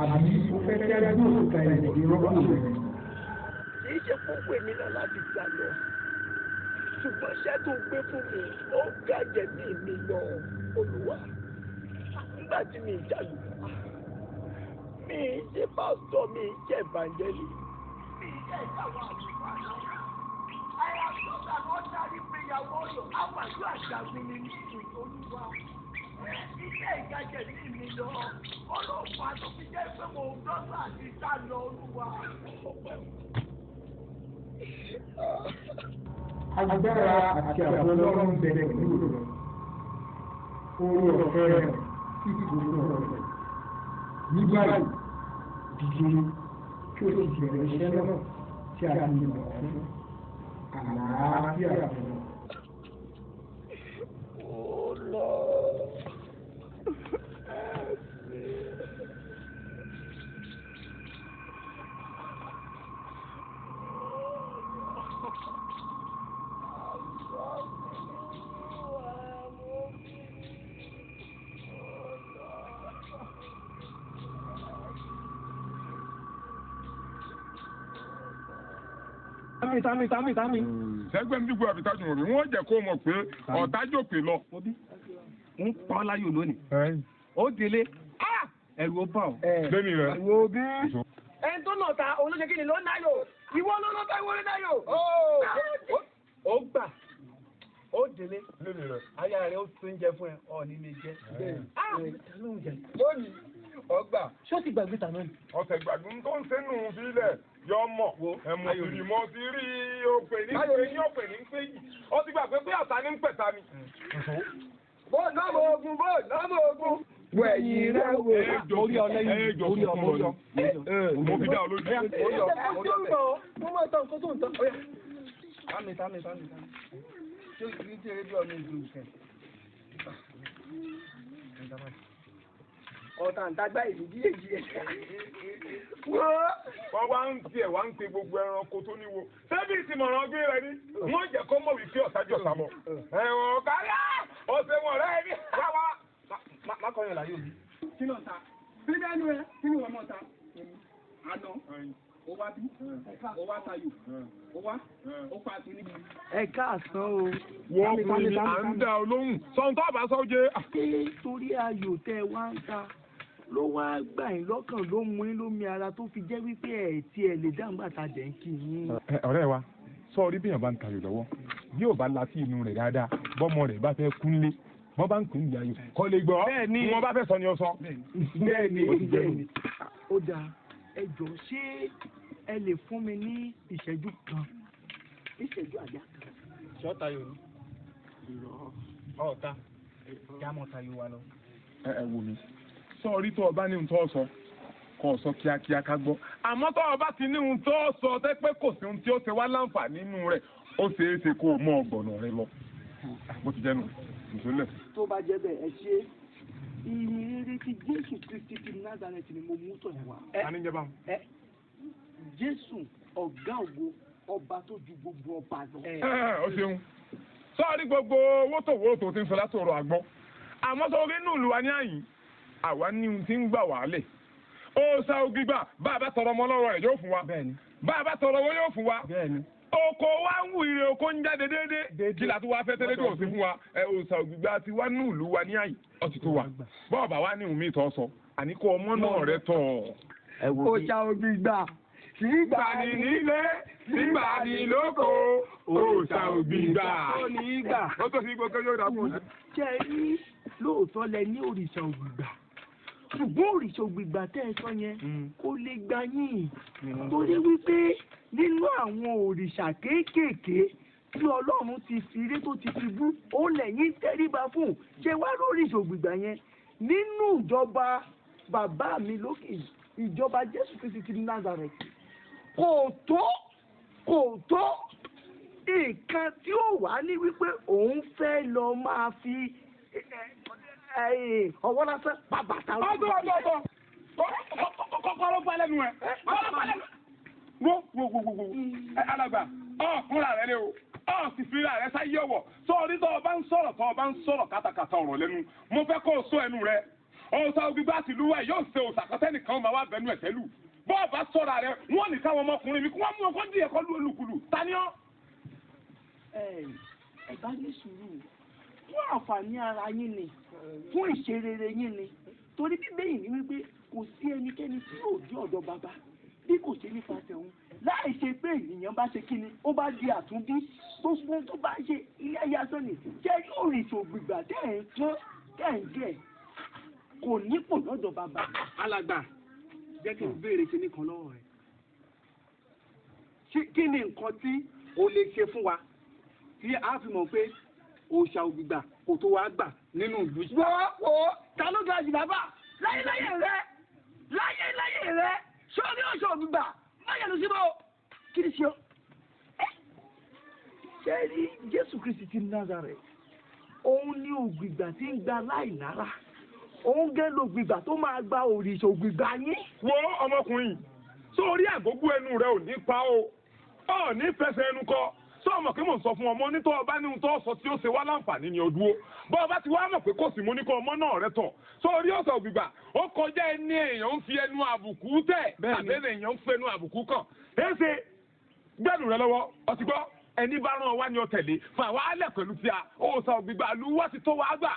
àbí ó fẹ́ kí á gbé òkúta ìdíje rọ́pò rẹ̀. kì í ṣe fún èmi náà láti gbà lọ ṣùgbọ́n iṣẹ́ tó gbé fún mi ó ga jẹ̀bi mi lọ Olúwa nígbà tí mi jalù mi ṣe pásítọ̀ mi ṣe evangelist mi ṣe ìyàwó àlùfáà náà àyà sọ́dà kan darí pé ìyàwó ọ̀yọ́ àwọn àjọ àjàgbé mi ní Olúwa ilé ìgbàjẹ̀ ní mi lọ ọlọ́pàá tó fi jẹ́ pé mo dọ́gba àti sá lọ Olúwa. Agbára àti àbọ̀ ọlọ́run bẹ̀rẹ̀ pẹ̀lú rẹ̀. Orí ọ̀fẹ́ rẹ̀ sì tó lọ rẹ̀. Ní báyìí, dìde kí o sì bẹ̀rẹ̀ iṣẹ́ náà tí a ti yàn fún àlàáfíà fún ọ. Ó lọ. Tami. Sẹ́gbẹ́ mi dìgbò àbítájú rẹ̀ wọ́n jẹ́ kó mọ̀ pé ọ̀tájòpè lọ. ń pa ọ́ láyò lónìí. ó délé ẹ̀rù ó bà ọ́. Lẹ́mi rẹ̀. wo bí. ẹni tó nà ta olóṣè kí ni ló ń náyò ìwọ ló ló ta ìwọ ló náyò. ó gbà ó délé Lẹ́mi rẹ̀. aya rẹ̀ ó tún jẹ fún ẹ ọ ní lè jẹ. Lónìí ọgbà. ṣó ti gbàgbé tàná ni. Ọ̀sẹ̀ gbàgbọ́n tó ń sẹ́nu fílẹ̀ yọ mọ̀ ẹ̀mú ìrìmọ̀ ti rí òpè ní pé ní òpè ní pé yìí ó ti gbà pé ọ̀tá ní ń pẹ̀ta mi. bó nọ́ọ̀mù ogun. wẹ̀yìn rẹ̀ wò. orí ọlẹ́yìn ẹ̀ẹ́jọ fún lọ. Mo fi dá ọ lójú. mo máa tán nǹkan tó ń tán. Tami. ṣé o ti ṣe rédíò mi ìlú ìfẹ́? ọ̀tá ń tagbá ìlú díẹ̀. Wọ́n wá ń tiẹ̀ wá ń pe gbogbo ẹranko tó níwo. Ṣébí ìtìmọ̀ràn gbé rẹ ní? Wọ́n jẹ́ kó mọ̀ wípé ọ̀sájú ọ̀sà mọ̀. Ẹ̀wọ̀n kárí ọ̀sẹ̀ wọn rẹ̀ ní. Wá. má kọyàn láyò mi. kí ló ń ta? bí bẹ́ẹ̀ ni ẹ kí ni wọ́n mọ̀ ta? àná ó wá bí ó wá tayò ó wá ó pa àti níbi. ẹ káàsán o. Wọ́n ọkùnrin ni à ń dá ọ lóhùn. Sọ̀ǹtọ́ àbáṣọ́ jẹ́. ṣé torí ayò tẹ wá ń ta ló wá gbà yín lọ́kàn ló mú yín lómi ara tó fi jẹ́ wípé ẹ̀ tí ẹ lè dáhùn bàtà jẹ́ ń kí yín. Ọ̀rẹ́ wa sọ orí bíyàn bá ń tayò lọ́wọ́ bí ò bá la sí inú rẹ̀ dáadáa bọ́mọ rẹ̀ bá fẹ́ kúnlé wọ́n bá ń pè ní ayò kọ́ lè gbọ́ bí wọ́n bá fẹ́ sọ ni ó sọ. bẹ́ẹ̀ni ó dáa ẹ jọ̀ọ́ ṣé ẹ lè fún mi ní ìṣẹ́jú kan ìṣẹ́jú àyà kan. ṣọ́ta yòó ní. ọ̀ọ́ta jámọ̀ tayò wa lọ. Ẹ wò mí sọ orí tó o bá ní ohun tó o sọ kó o sọ kíákíá ká gbọ́ àmọ́ tó o bá ti ní ohun tó o sọ tẹ́ pé kò sí ohun tí ó ṣe wá láǹfààní nínú rẹ̀ ó ṣeé ṣe kó o mọ ọgbọ̀nà rẹ lọ bó ti jẹ́ nù ìṣúlẹ̀. tó bá jẹ́ bẹ́ẹ̀ ẹ ṣe ìrere ti Jésù Kristi ti Nazareth ni mo mú tọ̀ yẹn wá. Aníjẹba. Jésù ọ̀gá ògo ọba tó ju gbogbo ọba lọ. Ó ṣeun sọ́ọ́rí gbogbo owó tó ti ń sọ látòrò àgbọ̀ àmọ́ sọ orí inú ìlú wa ní àyìn àwa ní ohun tí ń gbà wálẹ̀ ó sá ogi gbà bá a bá tọrọ ọmọ lọ́wọ́ rẹ̀ yóò fún wa bá a bá tọrọ owó yóò fún wa oko wa ń wù ire oko ń jáde déédéé kí la tó wá fẹ́ tẹ́lẹ̀ tó sí fún wa ó sá ogi gbà ti wá ní ìlú wa ní àyìn ó ti tó wa bọ́ọ̀ bá wa ní ìhùn mi tọ́ sọ àní kó ọmọ náà rẹ tọ̀. ó sá ogi gbà nígbà ní nílé nígbà ní lóko ó sá ogi gbà. ó ní ìgbà. ó tó sí gbogbo yóò dà fún un. ṣe rí lóòótọ́ lẹ ní òrìṣà ògbìgbà ṣùgbọ́n òrìṣà ògbìgbà tẹ́ ẹ sọ yẹn kò lè gbà yín torí wípé nínú àwọn òrìṣà kéékèèké tí Ọlọ́run ti fi eré tó ti fi bú ó lẹ́yìn tẹríba fún ṣé wá lóríṣà ògbìgbà yẹn nínú ìjọba bàbá mi lókè ìjọba Jésù Kristi ti Nazareth kò tó nǹkan tí ó wà ní wípé òun fẹ́ lọ máa fi ọwọ́ lásán pa bàtà. ọ̀dọ̀ kọ́kọ́rọ́ balẹ̀ nù ẹ̀. gbogbogbò alàgbà ọ̀kúnra rẹ lé o sì fi ra rẹ sáyé ọ̀wọ̀ sọ́ọ́rí tó o bá ń sọ̀rọ̀ kátàkátà ọ̀rọ̀ lẹ́nu mo fẹ́ kó o sọ ẹnu rẹ òòsà ògbìgbà àti ìlú wa yóò ṣe òòsà kọ́tẹ́ nìkan máa wá bẹnu ẹ̀tẹ́ lù bọ́ọ̀ bá sọ̀rọ̀ rẹ wọ́n ní káwọn ọmọkùnrin mi kí wọ́n mú ọkọ́ díẹ̀ kọ́ lú olùkùlù tani ọ́. ẹ bá ní sùúrù fún àǹfààní ara yín ni fún ìṣerere yín ni torí bíbélì ní wípé kò sí ẹnikẹ́ni tí yóò dé ọ̀dọ̀ bàbá bí kò ṣe nípasẹ̀ òun láì ṣe pé ènìyàn bá ṣe kíni ó bá di àtúnbí gbogbo tó bá ṣe ilé ayé asán ni jẹ́ yóò rìn ṣògbìgbà tẹ́ ẹ̀ ń tán tẹ́ ẹ̀ ń gẹ̀ kò nípò lọ́dọ̀ bàbá. alàgbà jẹ́ kí n béèrè kíní kan lọ́wọ́ rẹ̀ kí ni nǹkan tí o lè ṣe fún wa tí a fi mọ̀ pé òòṣà ògbìgbà kò tó wá gbà nínú ìlú yìí. wọ́n ta ló ga jù bàbá láyéláyé rẹ sórí òòṣà ògbìgbà báyọ̀ ló sí bọ́ kí ni ṣe ọ́. ṣé rí Jésù Kristi ti Nazareth òun ni ògbìgbà tí ń gba láìlára òun gẹ́ lògbìgbà tó máa gba òrìṣà ògbìgbà yín. wo ọmọkùnrin sórí àgógó ẹnu rẹ ò ní pa o ọ ní fẹsẹ̀ ẹnu kọ sọ ọmọ kí mò ń sọ fún ọmọ onítọ̀ ọba ní ohun tó sọ tí ó ṣe wá láǹfààní ni ọdún ó bọ́ ọba ti wá mọ̀ pé kò sí mo ní kọ́ ọmọ náà rẹ tọ̀ sórí ọ̀sà ògbìgbà ó kọjá ẹni èèyàn ń fi ẹnu àbùkù tẹ̀ tàbí èèyàn ń fi ẹnu àbùkù kàn èsè gbẹ́nu rẹ lọ́wọ́ ọtí gbọ́ ẹni bá rán ọ wá ní ọ tẹ̀lé fún àwa alẹ́ pẹ̀lú tí a ọ̀sà ògbìgbà lu wá ti tó wá gbà.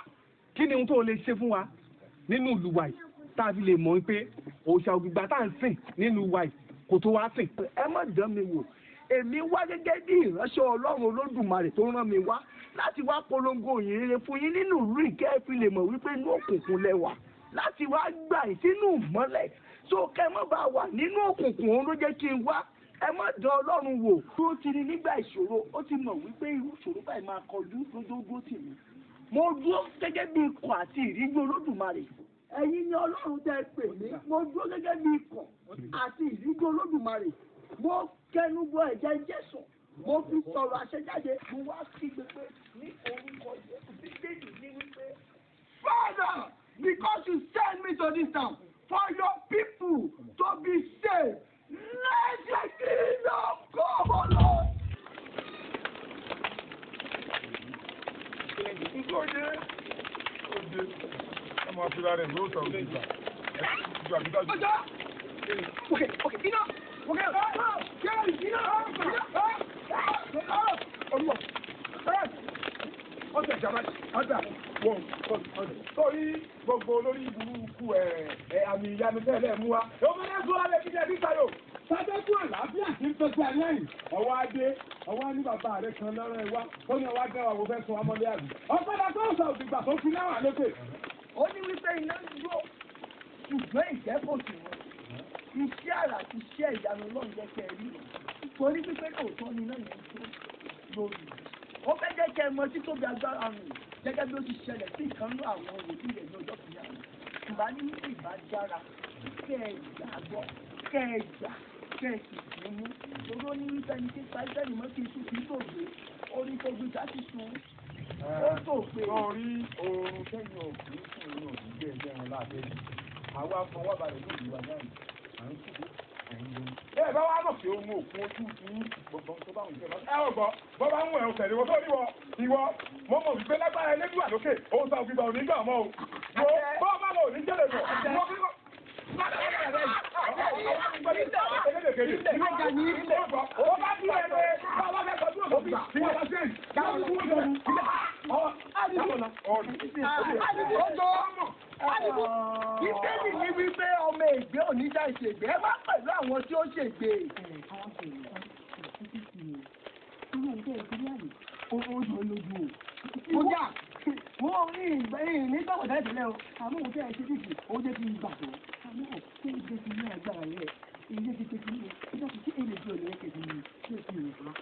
kí ni ohun tó lè ṣe fún wa nínú ìlú wa yìí tá a fi lè mọ̀ pé òòṣà ògbìgbà tá à ń sìn nínú wa yìí kò tó wá sìn. ẹ má dán mi wò èmi wá gẹ́gẹ́ bí ìránṣẹ́ Ọlọ́run Olódùmarè tó rán mi wá láti wá polongo ìyìnrere fún yín nínú ìlú ìkẹ́ fi lè mọ̀ wípé inú òkùnkùn lẹ wà láti wá gbà yín sínú ìmọ́lẹ̀ tó kẹ́ mọ́ bá wà nínú òkùnkùn òun ló jẹ́ kí n wá ẹ má dán Ọlọ́run wò tó ti rí nígbà ìṣòro ó ti mọ̀ wípé irú ìṣòro báyìí máa kọjú lójógó tì mí mo dúró gẹ́gẹ́ bí ikọ̀ àti ìríjú Olódùmarè ẹ̀yin ni Ọlọ́run tẹ́ pè mí mo dúró gẹ́gẹ́ bí ikọ̀ àti ìríjú Olódùmarè mo kẹnu bọ ẹ̀jẹ̀ Jésù mo fi sọ̀rọ̀ àṣẹjáde mo wá sí gbogbo ní orúkọ Jésù bíbélì ní wípé Father because you send me to this town for your people to be saved let your kingdom come o Lord. ọmọ afirá rẹ̀ ló sọ ògbìgbà ìjọ àbídájú. Okay, iná. Okay, ọ̀sẹ̀ ìjàmbá ọ̀dà wọ̀n sórí gbogbo olórí burúkú àmì ìyanu tẹ́lẹ̀ mú wa. Ọmọdé sọ alẹ́ kí jẹ́ níta yóò. Sábẹ́kú àlàáfíà tí ń tọ́jú aláìní. Ọwọ́ adé, ọwọ́ ní bàbá rẹ̀ kan lọ́rọ̀ ẹ̀ wá. Ó ní ọwọ́ adé wa wo fẹ́ sun ọmọdé àbí. Ọ̀pọ̀lọpọ̀ tó sọ òdìgbà tó fi náà wà lókè. Ó ní wípé iná ń dúró ṣùgbọ́n ìjẹ́kọ̀ sí wọn. Iṣẹ́ àrà àti iṣẹ́ ìyanu lọ́n jẹ́ kẹ́ rí. Torí pípẹ́ lóòótọ́ ni náà yẹn tó lórí. Ó fẹ́ jẹ́ kẹ́ mọ títóbi agbára nù gẹ́gẹ́ bí ó ti ṣẹlẹ̀ sí ìkànnú àwọn òwòlú rẹ̀ ní ọjọ́ kìíní àná. Ìbá ní ìbá dára kẹ́ ẹ gbàgbọ́ kẹ́ ẹ gbà kẹ́ ẹ sì fún mú. Torí ó ní wípé ní kíkà ìfẹ́ ni mo ti sùn kí tó gbé orí tó gbé jáde sùn. Ó tó pé. Orí oorun kẹ́yìn òkú fún inú òkú gbé ẹgbẹ́ wọn láàbẹ̀ yìí. Àwa fọwọ́ balẹ̀ ní ìlú wa náà bẹ́ẹ̀ bá wá mọ̀ pé ohun òkun ojú ní gbogbo tó bá wùn jẹ́ lọ. ẹ ò gbọ́ bọ́ bá ń wọ̀ ẹ̀ tẹ̀lé wọ́n tó níwọ̀ ìwọ mo mọ̀ wípé lágbára ẹlẹ́dùn àlókè òun sa òfin bá òní gbà mọ́ o. wo bọ́ bá lọ òní jẹ́lẹ̀ lọ. Ìbéèrè ní wípé ọmọ ègbé oníjà ìṣègbè ẹ má pẹ̀lú àwọn tí ó ṣègbè. Kódà wọ́n rí ìgbẹ́yìn ní gbàgbọ́dá ìtẹ́lẹ̀ o, àmọ́ òun tẹ́ ẹ ṣe dìbò, ó jẹ́ kí n gbàgbọ́. Àmọ́ òkè ìgbé ti ní agbára rẹ̀, èyí ti tẹ́tí ní ìjọ ti èlé tí olè kẹ̀kẹ́ ní ṣé kí n rà.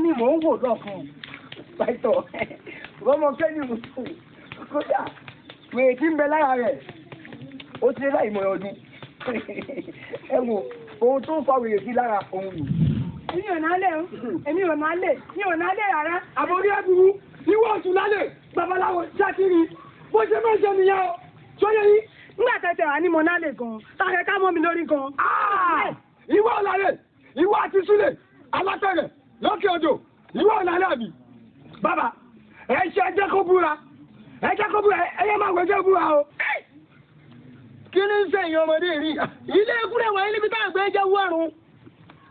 ni mò ń wò lọ́kàn. Pàìtọ̀, ọmọ kẹ́ni mo tó. Kódà, wèrè tí ń bẹ lára rẹ̀, ó ti lé láì mọ̀ ọdún. Ẹ wo, ohun tó ń fa wèrè sí lára òun nù. Èmi ò nálẹ̀ o, èmi ò nálẹ̀, mi ò nálẹ̀ rárá. Àbórí ẹ̀dùnú, ìwọ ọ̀tún lálẹ́, babaláwo ṣákìrì, bó ṣe máa ń ṣe nìyẹn o, ṣóyẹ yín. Nígbà tẹ́tẹ̀ wà ní mo nálẹ̀ gan-an, tàbí ká mọ́ mi lórí gan-an. Ìwọ ọ̀làlẹ̀, ìwọ àti Súlẹ̀, alátẹ̀rẹ̀, lókè odò, ìwọ ọ̀làlẹ̀ àbí. Bàbá, ẹ ṣe ẹjẹ́ kó búra, ẹyẹ máa gbẹ́jẹ́ búra o. Kí ni ń sẹ́yìn ọmọdé rí? Ilé ìkúrẹ́ wọ̀nyí níbi táwọn ẹgbẹ́ jẹ́ wọ́rùn.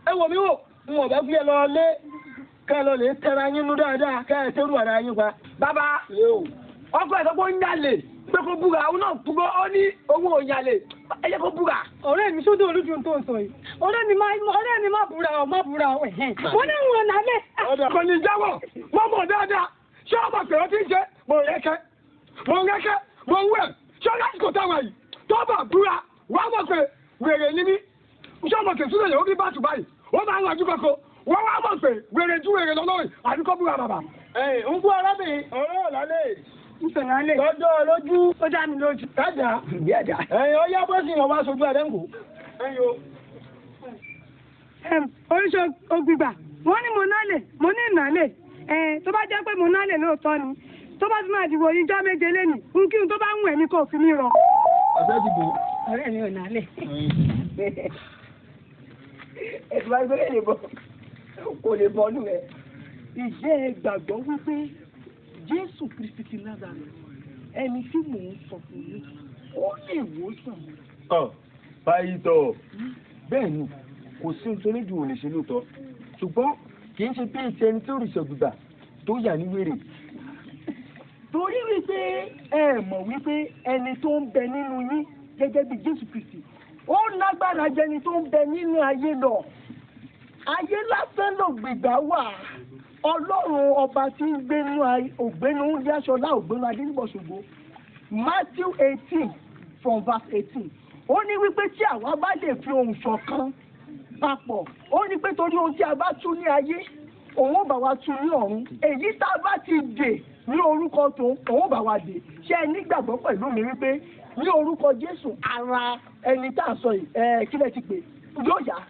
Ẹ wò mí wò, n ò bá fi ẹ lọ lé, kẹ́ ẹ lọ lè tẹ́ra yín nú dáadáa, kẹ́ ẹ tẹ́rù ara yín pa. Bàbá, ọkọ̀ ẹ̀sọ́ pé ó ń jalè, pé kó búra, òun náà túbọ̀ ó ní owó òyàlè, ẹ jẹ́ kó búra. Ọ̀rẹ́ mi sódò olójú tó ń sọ yìí. Ọ̀rẹ́ mi má búra ọ̀ má búra ọ̀ ẹ̀hẹ́n. Mo ní ìwọ̀n nálẹ̀. Kò ní jáwọ́, mo mọ̀ dáadáa, ṣé ọmọ pẹ̀lú ti ń ṣe, mo rẹ́kẹ́, mo wẹ̀, ṣé lásìkò táwọn yìí, tó bá búra, wà á mọ̀ pé wèrè ní mí, ṣé ọmọ kẹsùn lè yẹ ó bí bá tù báyìí, ó máa ń lajú kọ́kọ́, wọ́n wá mọ̀ pé wèrè ju wèrè lọ́lọ́rìn, àdúgbò búra bàbá. ń gbọ́ arábìnrin, ọ̀rọ̀ ọ̀lálẹ̀. Ìsọ̀nálẹ̀. Lọ́jọ́ lójú. Ó dá mi lójú. Dájà. Ọyá bọ́ sí ìwọ̀n wá sojú ẹ̀dẹ́ǹkù. Oríṣi ògbìgbà, wọ́n ní mo nálẹ̀, mo ní ìnálẹ̀. Tó bá jẹ́ pé mo nálẹ̀ lóòótọ́ ni, tó bá ti máa dìbò ìjọ́ méje lénìí, nkí tó bá ń wẹ̀ ní kò fi mí rọ. Ọ̀fẹ́ dìbò. Ọ̀rẹ́ mi ò nálẹ̀. Ẹ̀sùn bá gbé lè bọ̀, kò lè bọ́ nù rẹ̀. Ìjẹ́ gbàgbọ́ wípé Jésù Kristi ti Násárẹ́tì, ẹni tí mò ń sọ fún yín, ó lè wò sàn. Pàìtọ̀, bẹ́ẹ̀ ni, kò sí nítorí ju òun lè ṣe lóòótọ́, ṣùgbọ́n kì í ṣe bí ti ẹni tó rí ìṣọ̀gbìgbà tó yà ní wèrè. Torí wípé ẹ mọ̀ wípé ẹni tó ń bẹ nínú yín gẹ́gẹ́ bí Jésù Kristi, ó lágbára jẹni tó ń bẹ nínú ayé lọ. Ayé lásán ló gbìgbà wà. Ọlọ́run ọba tí ń gbénú ògbénú Yáṣọlá ògbénú Adébọ̀ṣogbo. Matthew 18 from verse 18. Ó ní wípé tí àwa bá lè fi ohùn ṣọ̀kan papọ̀, ó ní pé torí ohun tí a bá tú ní ayé, òun ó bá wa tú ní ọ̀run. Èyí tá a bá ti dè ní orúkọ tó, òun ó bá wa dè. Ṣé ẹ nígbàgbọ́ pẹ̀lú mi wípé ní orúkọ Jésù ara ẹni tá a sọ yìí, kílẹ̀ ti pè yóò yá?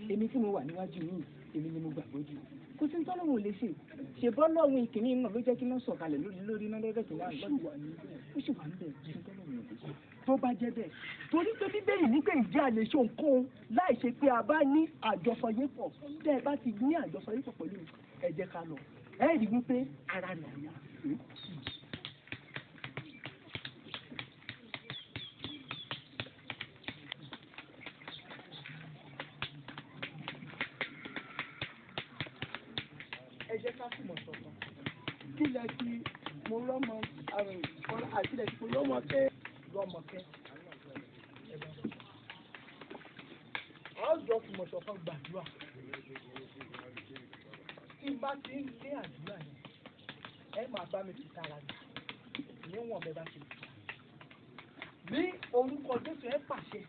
Èmi tí mo wà níwájú yìí, èmi ni mo gbàgbọ́ jù. Kò sí nítorí òun ò lè ṣe. Ṣèbọ́ lọ́run ìkíní náà ló jẹ́ kí náà sọ̀kalẹ̀ lórí iná lọ́dọ̀ tó wà lọ́dọ̀. Ó sì wà níbẹ̀, kò sí nítorí òun ò lè ṣe. Tó bá jẹ́ bẹ́ẹ̀, torí pé Bíbélì ní pé ìjẹ́ àlè ṣe nǹkan láì ṣe pé a bá ní àjọsọyépọ̀. Tẹ́ ẹ bá ti ní àjọsọyépọ̀ pẹ̀lú ẹ jẹ́ ká lọ. Ẹ rí wípé ara nà yá. Ẹ jẹ́ ká túmọ̀ sọ̀tàn. Kílẹ̀ tí mo rọ́mọ àtìlẹ̀ tí mo rọ́mọ kẹ́ lọ́mọkẹ́. Ọjọ́ túmọ̀ sọ̀tàn gbàdúrà. Tí bá ti ń lé àdúrà yẹn, ẹ máa bá mi fi tara nì. Níwọ̀n bẹ́ẹ̀ bá ṣe lè. Ní orúkọ Jésù ẹ pàṣẹ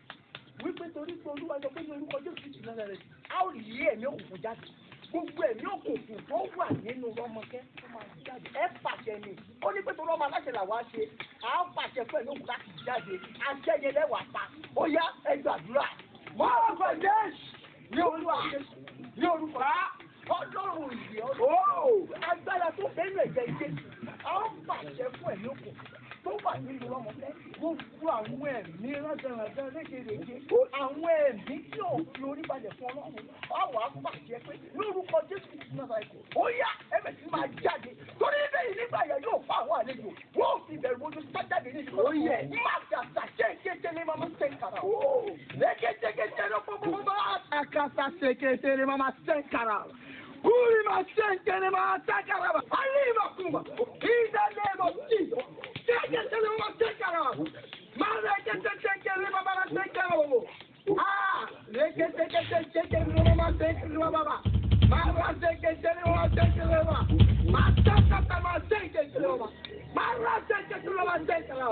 wípé torí pé Olúwa sọ pé ní orúkọ Jésù ti Násárẹ́tì, a ó lé ẹ̀mí òkùnkùn jáde. Gbogbo ẹ̀mí òkùnkùn tó wà nínú ọmọkẹ́ tó máa jáde. Ẹ pàṣẹ ni. Ó ní pé torí ọmọ aláṣẹ làwa ṣe. À ń pàṣẹ pẹ̀lú òkú láti jáde. Aṣẹ́yẹ lẹ́wà pa. Ó yá ẹ gbàdúrà. Mọ́ ọ̀gbọ̀n Jésù ní Olúwa Jésù ní orúkọ Ọlọ́run ìyè ọdún. Agbára tó fẹ́ lè jẹ ike. À ń pàṣẹ fún ẹ̀mí òkùnkùn tó wà nínú ọmọkẹ́. Gbogbo àwọn ẹ̀mí ránṣẹ́ránṣẹ́ léṣeréṣe. Àwọn ẹ̀mí tí ò fi orí balẹ̀ fún Ọlọ́run. Àwọn apàṣẹ pé lórúkọ Jésù Násárẹ́tì. Ó yá ẹ̀mẹ̀ tí máa jáde. Torí ibẹ̀ yìí nígbà yẹn yóò fa àwọn àlejò. Wọ́n fi bẹ̀rù ojú sájáde ní ìṣòro. Ó yẹ máa dàgbà ṣẹ́ẹ̀kẹ́tẹ́ ní máa ṣe kàrà. Lẹ́kẹ́tẹ́kẹ́tẹ́ lọ pọ́npọ́n bá àkàtà ṣẹ́kẹ́tẹ́ ní máa ṣe kàrà. Kúrì máa ṣẹ́ǹkẹ́ ní máa ṣe kàrà. Alẹ́ ìmọ̀kùnmọ̀. Ìdálẹ́ ìmọ̀ sí. Ṣẹ́kẹ́tẹ́ ní máa ṣe kàrà. Máa lẹ́kẹ́tẹ́kẹ́ ní máa ṣe kàrà. Lẹ́kẹ́tẹ́kẹ́ ní máa ṣe kàrà. Máa ṣẹ́kẹ́tẹ́ ní máa ṣe kàrà. Máa ṣẹ́kẹ́tẹ́ máa ṣe kàrà. Máa ṣẹ́kẹ́tẹ́ ní máa ṣe kàrà.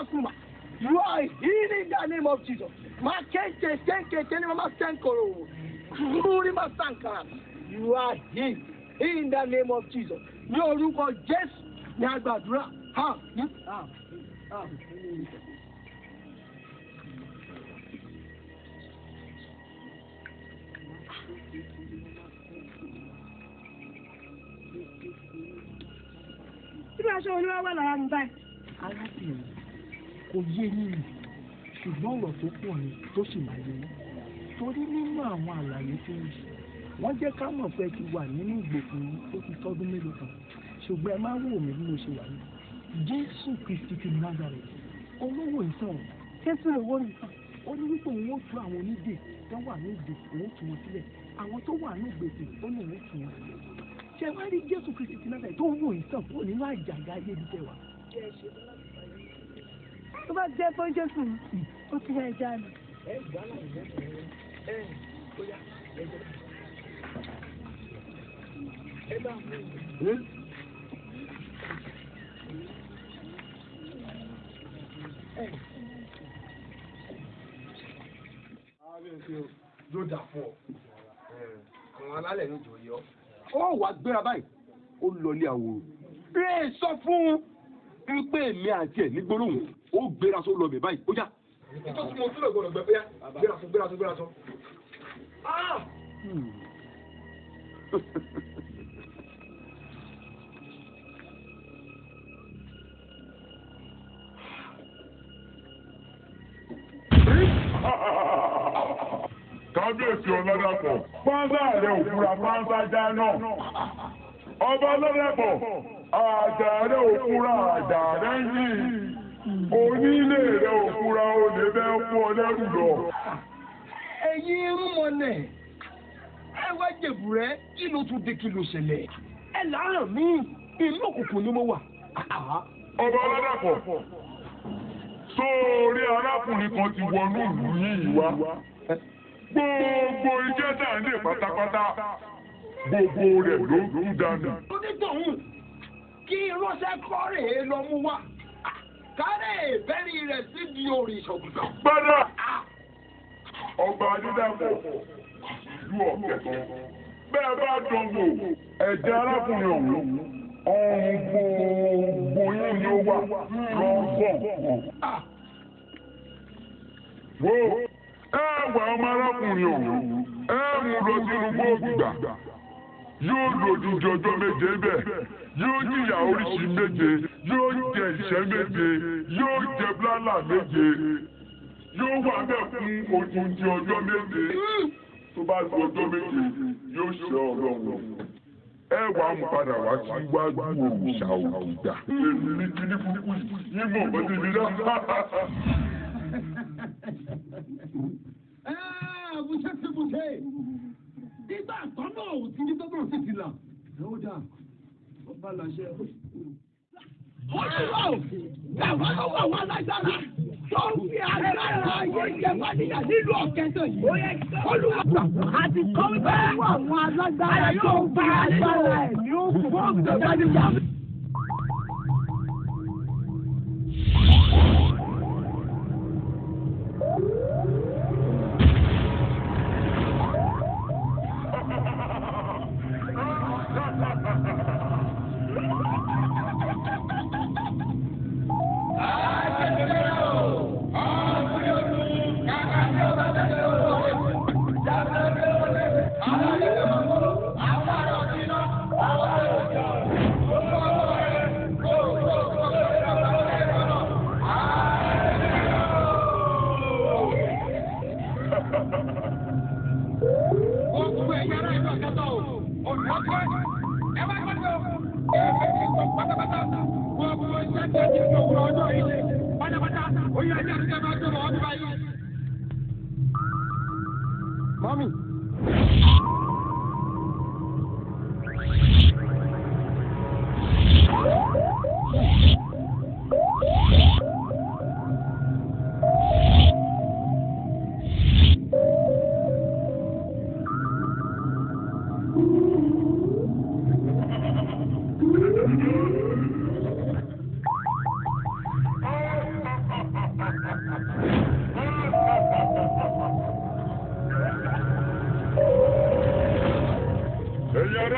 Makuma. You are healed in the name of Jesus. You are healed in the name of Jesus. Ní orúkọ Jésù ní agbàdúrà. Bí aṣọ olúwa wà lára mi báyìí. Arábìnrin kò yé yín ṣùgbọ́n ọ̀rọ̀ tó pọ̀ ni tó sì máa yé yín. Torí nínú àwọn àlàyé tó ń ṣe, wọ́n jẹ́ ká mọ̀ pé ti wà nínú ìgbèkùn ó ti tọ́dún mélòó kan. Ṣùgbọ́n ẹ máa wò mí bí mo ṣe wà yìí. Jésù Kristi ti Nazareth, olówó ìsàn. Jésù lówó nìkan. Ó ní wípé òun ó tú àwọn onídè tó wà ní ìdè, òun ó tú wọn sílẹ̀. Àwọn tó wà ní ìgbèkùn ó ní òun ó tú wọn sílẹ̀. Ṣé wá rí Jésù Kristi ti Nazareth tó ń wò ìsàn kúrò nínú àjàgà ayé ibi tẹ́ wà? Tó bá jẹ́ fún Jésù, ó ti rẹ̀ já mi. Yóò dà fún ọ. Àwọn alálẹ̀ ní ìjòyè ọ. Ó wá gbéra báyìí, ó lọlé àwòrán. Bẹ́ẹ̀ sọ fún un pé èmi àti ẹ̀ ní gbólóhùn, ó gbéra só lọ bẹ̀ báyìí, ó já. Ìtọ́sí mo tún lè gbọ́dọ̀ gbẹ bóyá. Gbéra sọ. Kábíyèsí Ọládàpọ̀, pọ́ńsá rẹ̀ òfúra pọ́ńsá já náà. Ọba Ọládàpọ̀, àjà rẹ̀ òfúra àjà rẹ̀ yìí. Onílé rẹ̀ òfúra olè bẹ́ẹ̀ kú ọ lẹ́rù lọ. Ẹ̀yin irúnmọlẹ̀, ẹ wá jẹ̀bù rẹ̀ kí ló tún dé kí ló ṣẹlẹ̀? Ẹ láàárọ̀ mí, inú òkùnkùn ni mo wà. Ọba Ọládàpọ̀, sórí arákùnrin kan ti wọnú ìlú yìí wá. Gbogbo iṣẹ́ tá à ń lè pátápátá, gbogbo rẹ̀ ló ń dànù. Onítọ̀hún kí irúnṣẹ́ kọ́ rèé lọ mú wá. Kárẹ̀ ìbẹ́rí rẹ̀ sí di òrìṣà òkùnkùn. Gbọ́dọ̀ ọba Adédàpọ̀ ìlú Ọ̀kẹ̀tàn. Bẹ́ẹ̀ bá dán wò ẹ̀jẹ̀ arákùnrin ọ̀hún, ọ̀hún gbogbo yín ni ó wà lọ́gbọ̀n. Ẹ̀wà ọmọ arákùnrin ọ̀hún, mú lọ sínú gbòògbà. Yóò lò dídí ọjọ́ méje bẹ́ẹ̀. Yóò jìyà oríṣi méje. Yóò jẹ ìṣẹ́ méje. Yóò jẹ bláàlà méje. Yóò wà bẹ́ẹ̀ fún odindi ọjọ́ méje. Tó bá lu ọjọ́ méje, yóò ṣe Ọlọ́run. Ẹ̀wà mú padà wá sí iwájú òrìṣà òkúta. Èmi ní kíní kúkú yín mọ̀ bọ́ síbi náà. Bùṣẹ́. Nígbà kan náà ò sí ní tó náà sì ti là. Ẹ̀wọ́n dà, ọba làṣẹ. Àwọn lọ́wọ́ àwọn alágbára tó ń fi agbára ayé jẹ wádìyà nílùú Ọ̀kẹ̀tàn yìí. Olúwa àti kọ́ńtà àwọn alágbára yóò fi agbára ẹ̀mí òkú fún ọ̀gbẹ̀wádìyà. Mami.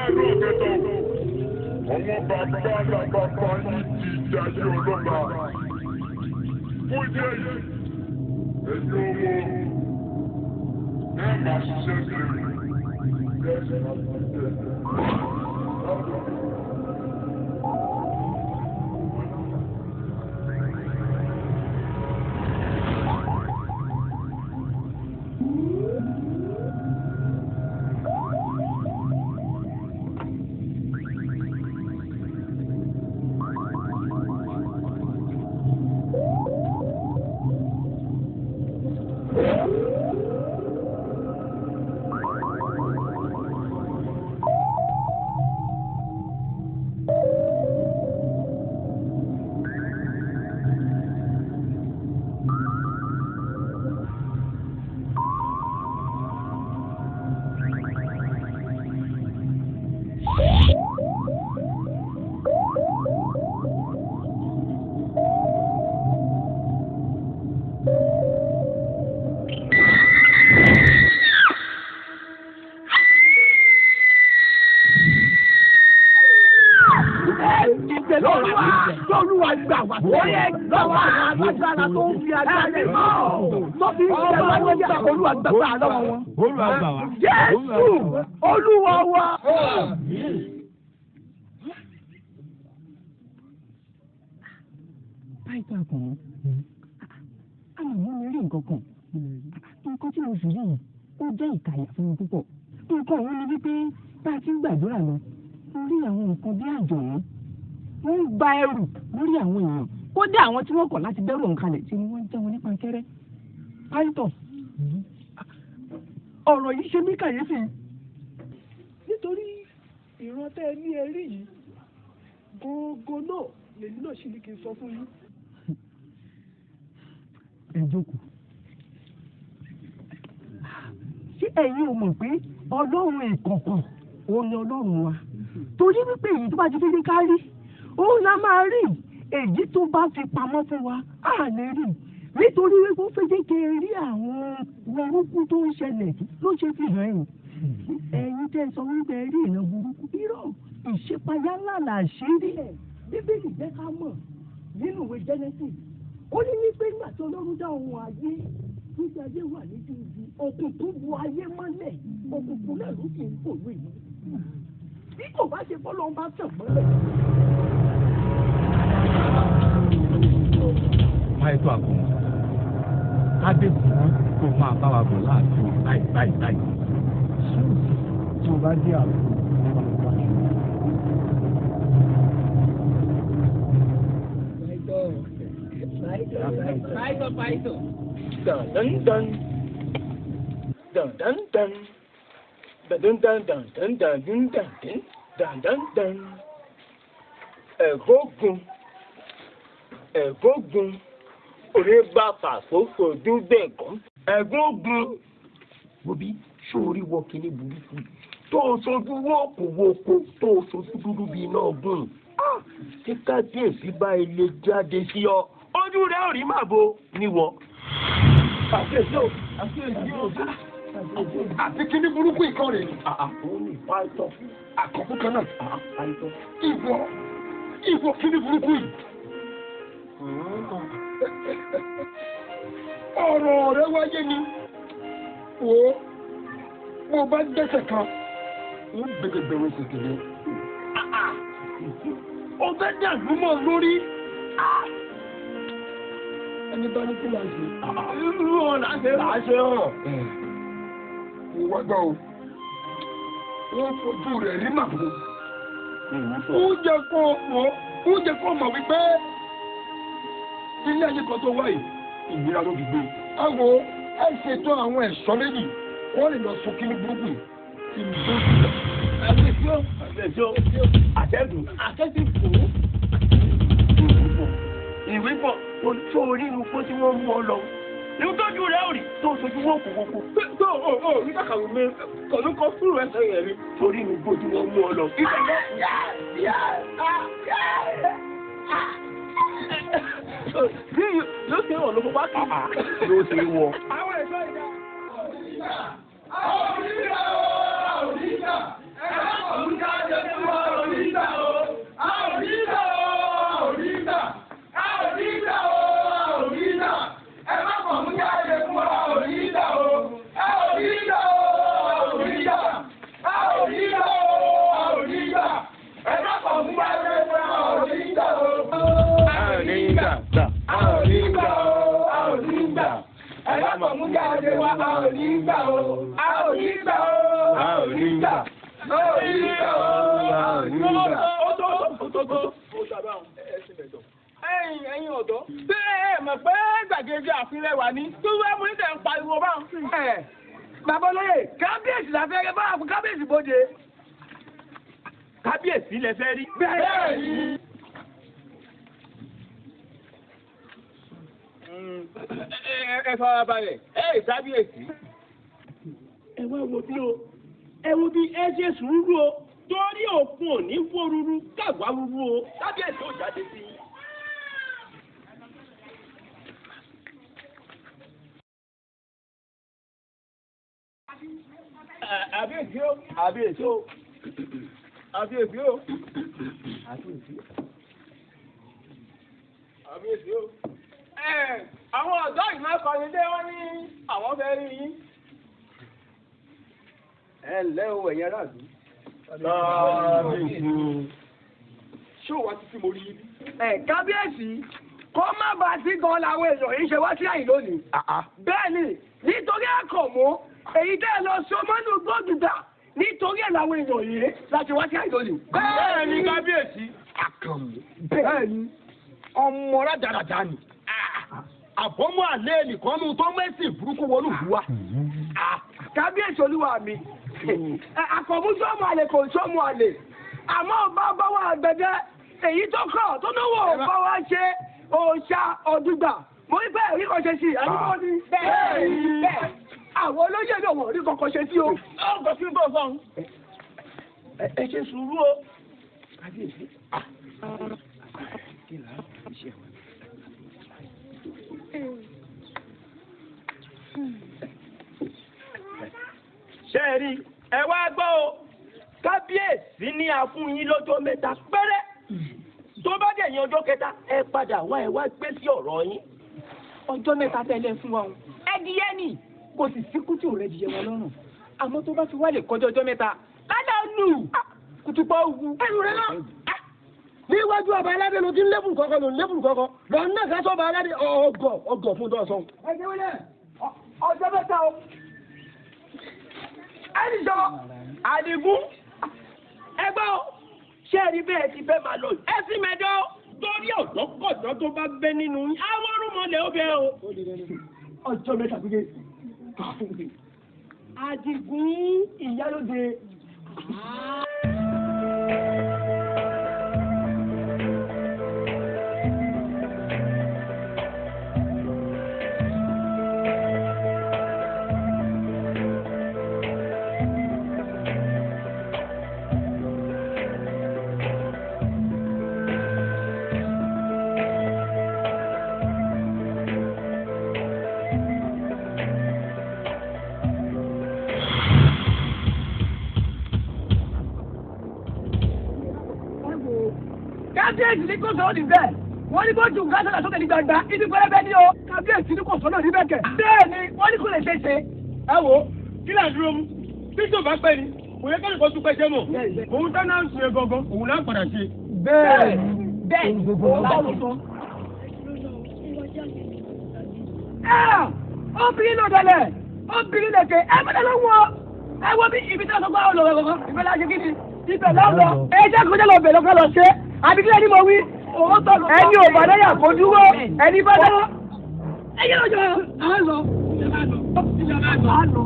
ará ìlú ọ̀kẹ́tọ̀ àwọn bàbá làbàbà yìí ti jayé ọlọ́ba fún ìdí èyí ẹ̀yin owó ẹ̀ máa ṣiṣẹ́ kiri ẹ̀ sì máa ṣiṣẹ́ Olúwa gbà wá. Oyè gbà wá. Agbára tó ń fi agbára mọ́. Tó fi ń ṣe wá lọ́jà. Olúwa gbà wá lọ́wọ́ wọn. Olúwa gbà wá. Jésù Olúwa wa. Báyìí tó àkànwọ́, àmọ́ mo rí nǹkan kan. Nǹkan tí mo sì rí yìí, ó jẹ́ ìkàyà fún mi púpọ̀. Nǹkan òun ni wípé bá a ti ń gbàdúrà lọ, mo rí àwọn nǹkan bí àjọ̀yún. Wọ́n ń gba ẹrù lórí àwọn èèyàn. Kódà àwọn tí wọ́n kọ̀ láti bẹ̀rù òǹkalẹ̀ tí wọ́n ń jẹ́ wọn ní pankẹ́rẹ́. Pásítọ̀, ọ̀rọ̀ yìí ṣe mí kàyéfì. Nítorí ìrántẹ́ ní ẹrí yìí, gógó náà lèmi náà ṣì ní kí n sọ fún yín. Ẹ jókòó. Ṣé ẹ̀yin ò mọ̀ pé Ọlọ́run ìkọ̀kọ̀ òun ni Ọlọ́run wa? Torí wípé èyí tó bá ti fi ní ká rí, òun la máa rí. Èyí tó bá fi pamọ́ fún wa á lè rí. Nítorí wípé ó fẹ́ jẹ́ kí ẹ rí àwọn burúkú tó ń ṣẹlẹ̀ ló ṣe fi hàn yín. Ẹ̀yin tẹ́ sọ wípé ẹ rí ìran burúkú. Irọ́ ìṣípayá ńlá là ṣe rí ẹ̀. Bíbélì jẹ́ ká mọ̀ nínú ìwé Genesis. Ó ní wípé nígbà tí Ọlọ́run dá ohun ayé, nígbà ayé wà ní ibi òkùnkùn bu ayé mọ́lẹ̀, òkùnkùn náà ló kì í pòwe yìí. Bí kò bá ṣe fọ́lọ́ bá tàn mọ́lẹ̀. Báyìí tó àkànwọ́, Kábíyèsí kò máa bá wa bọ̀ láàfin báyìí. Tí o bá dé àbúrò, Paito. Dun dun dun. Dun dun dun. Dun dun dun dun dun dun dun dun dun dun dun. Ẹ̀gógun. Orí bá fàfófò dúbẹ̀gàn. Ẹ̀gógun. Bobi sórí wọ kíní burúkú tó o sojú wọ́ọ̀kù tó o sojú dúdú bíi iná ọgbọ́n. Tí kábíyèsí bá ilé jáde sí ọ, ojú rẹ̀ ò rí màbo níwọ̀. Àti kíní burúkú ìkan rẹ̀. Òun ní Pàìtọ́. Àkọ́kọ́ kan náà. Ìwọ kíní burúkú yìí. Ọ̀rọ̀ rẹ̀ wáyé ni. Wo bó bá dẹ́sẹ̀ kan, ń gbẹgbẹgbẹ̀rún kékeré. Ó fẹ́ dàgbù mọ́ lórí. Ẹni bá ní kí là ń ṣe. Irú ọ̀nà àṣẹ hàn. Ìwọ gbọ́ o, wọ́n fojú rẹ̀ rí màbò. Ó jẹ́ kó mọ̀ wípé ilé ayé kan tó wáyé ìnira ló fi gbé. Àwo ẹ ṣètò àwọn ẹ̀ṣọ́ méjì, wọ́n lè lọ sọ kíní burúkú yìí. Àtẹ́gùn ìwé pọ̀ tó orí inú kó tí wọ́n mú ọ lọ. Ní tójú rẹ̀ ò rí tó sojú wọ́n kò wọ́pọ̀. Tó o rí kàkàwé mi kọ̀ọ̀lú kan fúrú ẹsẹ̀ yẹn rí torí inú kó tí wọ́n mú ọ lọ. Yóò ṣe wọ̀ ló fọ́ bá kì í. Yóò ṣe wọ̀. Àwọn ẹ̀ṣọ́ ìjà. Àwọn oníjà. a ò ní gbà o. A ò ní gbà. A ò ní gbà o. A ò ní gbà. Ẹ̀yin ọ̀dọ́. Ṣé ẹ mọ̀ pé gbàgede àfilẹ̀ wà ní? Tó wá mú níta ń pariwo bá ń sìn. Bàbá olóyè, kábíyèsí la fẹ́ rí bá àfún kábíyèsí bóde. Kábíyèsí lẹ fẹ́ rí. Bẹ́ẹ̀ni. Ẹ fara balẹ̀. Kábíyèsí. Ẹ wá wo bí o, ẹ wo bí ẹ ṣe sùúrù o, torí òkun ò ní wó rúrú, káàgbá rúrú o, kábíyèsí ò jáde sí i. Àbíyèsí o. Àbíyèsí o. Àbíyèsí o. Àbíyèsí o. Àwọn ọ̀dọ́ ìmọ̀kànlé dé wọ́n ní àwọn fẹ́ rí yín. Ẹ ǹlẹ́ o ẹ̀yin aráàlú. Ṣé o wá títí mo rí yín? Kábíyèsí, kó má bàa sí gan làwọn èèyàn yìí ṣe wá sí àyìn lónìí. Bẹ́ẹ̀ni, nítorí àkànmú, èyí tẹ́ ẹ lọ sọ mọ́nú gbọ́dùdà, nítorí ẹ̀ làwọn èèyàn yìí láti wá sí àyìn lónìí. Bẹ́ẹ̀ni kábíyèsí. Àkànmú. Bẹ́ẹ̀ni, ọmọ rádaràdà ni. Àbọ̀mọ́ àlẹ́ nìkan nu tó mẹ́sìn burúkú wọnú ìlú wa. Kábíyèsí olúwa mi, àkànmú sọ́mù àlè kò sọ́mù àlè, àmọ́ ọba bá wà gbẹdẹ, èyí tó kọ̀ tó náwó bá wá ṣe òòṣà ọ̀dùgbà, mo ní bẹ́ẹ̀ rí kan ṣe sí àyíkọ́ ni. Bẹ́ẹ̀ àwọn olóyè náà wọ̀n rí kankan ṣe sí o. Ọ̀gọ̀ sí bọ̀ sọ̀hún. Ẹ ṣe sùúrù o. Kábíyèsí. Ṣé ẹ rí? Ẹ wá gbọ́ o. Kábíyèsí ní a fún yín lọ́jọ́ mẹ́ta péré. Tó bá dẹ̀ yín ọjọ́ kẹta, ẹ padà wá ẹ wá gbé sí ọ̀rọ̀ yín. Ọjọ́ mẹ́ta tẹ́lẹ̀ fún wa o. Ẹdìyẹ nì. Kò sì síkú tí ò rẹ̀ jìyẹ wọn lọ́rùn. Àmọ́ tó bá ti wá lè kọjá ọjọ́ mẹ́ta. Lálẹ́ nù. Kùtùpọ̀ ogun. Ẹnu rẹ̀ náà. Níwájú ọba aládé ló ti ń lébùrù kọ̀ọ̀kan ló ń lébùrù kọ̀ọ̀kan. Lọ ní ẹ̀ka sọ́ba aládé ọgọ̀ fún dọ́sán. Ẹ jẹ́ wọlé ọjọ́ mẹ́ta o. Ẹni jọ Àdìgún. Ẹgbẹ́ o. Ṣé ẹni bẹ́ẹ̀ ti fẹ́ máa lọ? Ẹ sì mẹ́jọ. Torí ọ̀dọ́kọ̀dọ́ tó bá bẹ nínú yín. Àwọn orúmọlẹ̀ ó bẹ o. Ọjọ́ mẹ́ta gbígbé. Àdìgún ìyálóde. Kábíyèsí ní kò sọ̀rọ̀ níbẹ̀. Wọ́n ní kó ju nǹkan sọ̀rọ̀ sókè ní gbangba. Ibi pẹlẹbẹ ní o. Kábíyèsí ní kò sọ̀rọ̀ níbẹ̀ kẹ̀. Bẹ́ẹ̀ni, wọ́n ní kò lè ṣeéṣe. Ẹ wo, kí là ń dúró mú? Bí tó bá pẹ́ ni, kò yẹ kẹ́lẹ́ kó tún pẹ́ ṣe mọ̀. Òun tán náà ń sun egangan, òun náà padà ṣe. Bẹ́ẹ̀ni, gbogbo ọ̀la sọ. Obìnrin náà dọ̀lẹ̀, obìnrin lẹ̀kẹ̀, ẹ mẹ́ta ló wọ. Ẹ wo bí ibi tí wọ́n sọ pé àwọn olùrẹ̀ kọ̀ọ̀kan, ìfẹ́ láti kí ni? Ibẹ̀ lọ́wọ́. Ẹ jẹ́ kó jẹ́ lọ bẹ̀ lọ́kọ́ lọ ṣe. Àbíkílẹ̀ ni mo wí. Ẹni ò bá dáyà kó dúró. Ẹni bá dá. Ẹyẹ lọ́jọ́ à ń lọ. Ìjọba àgbà à ń lọ.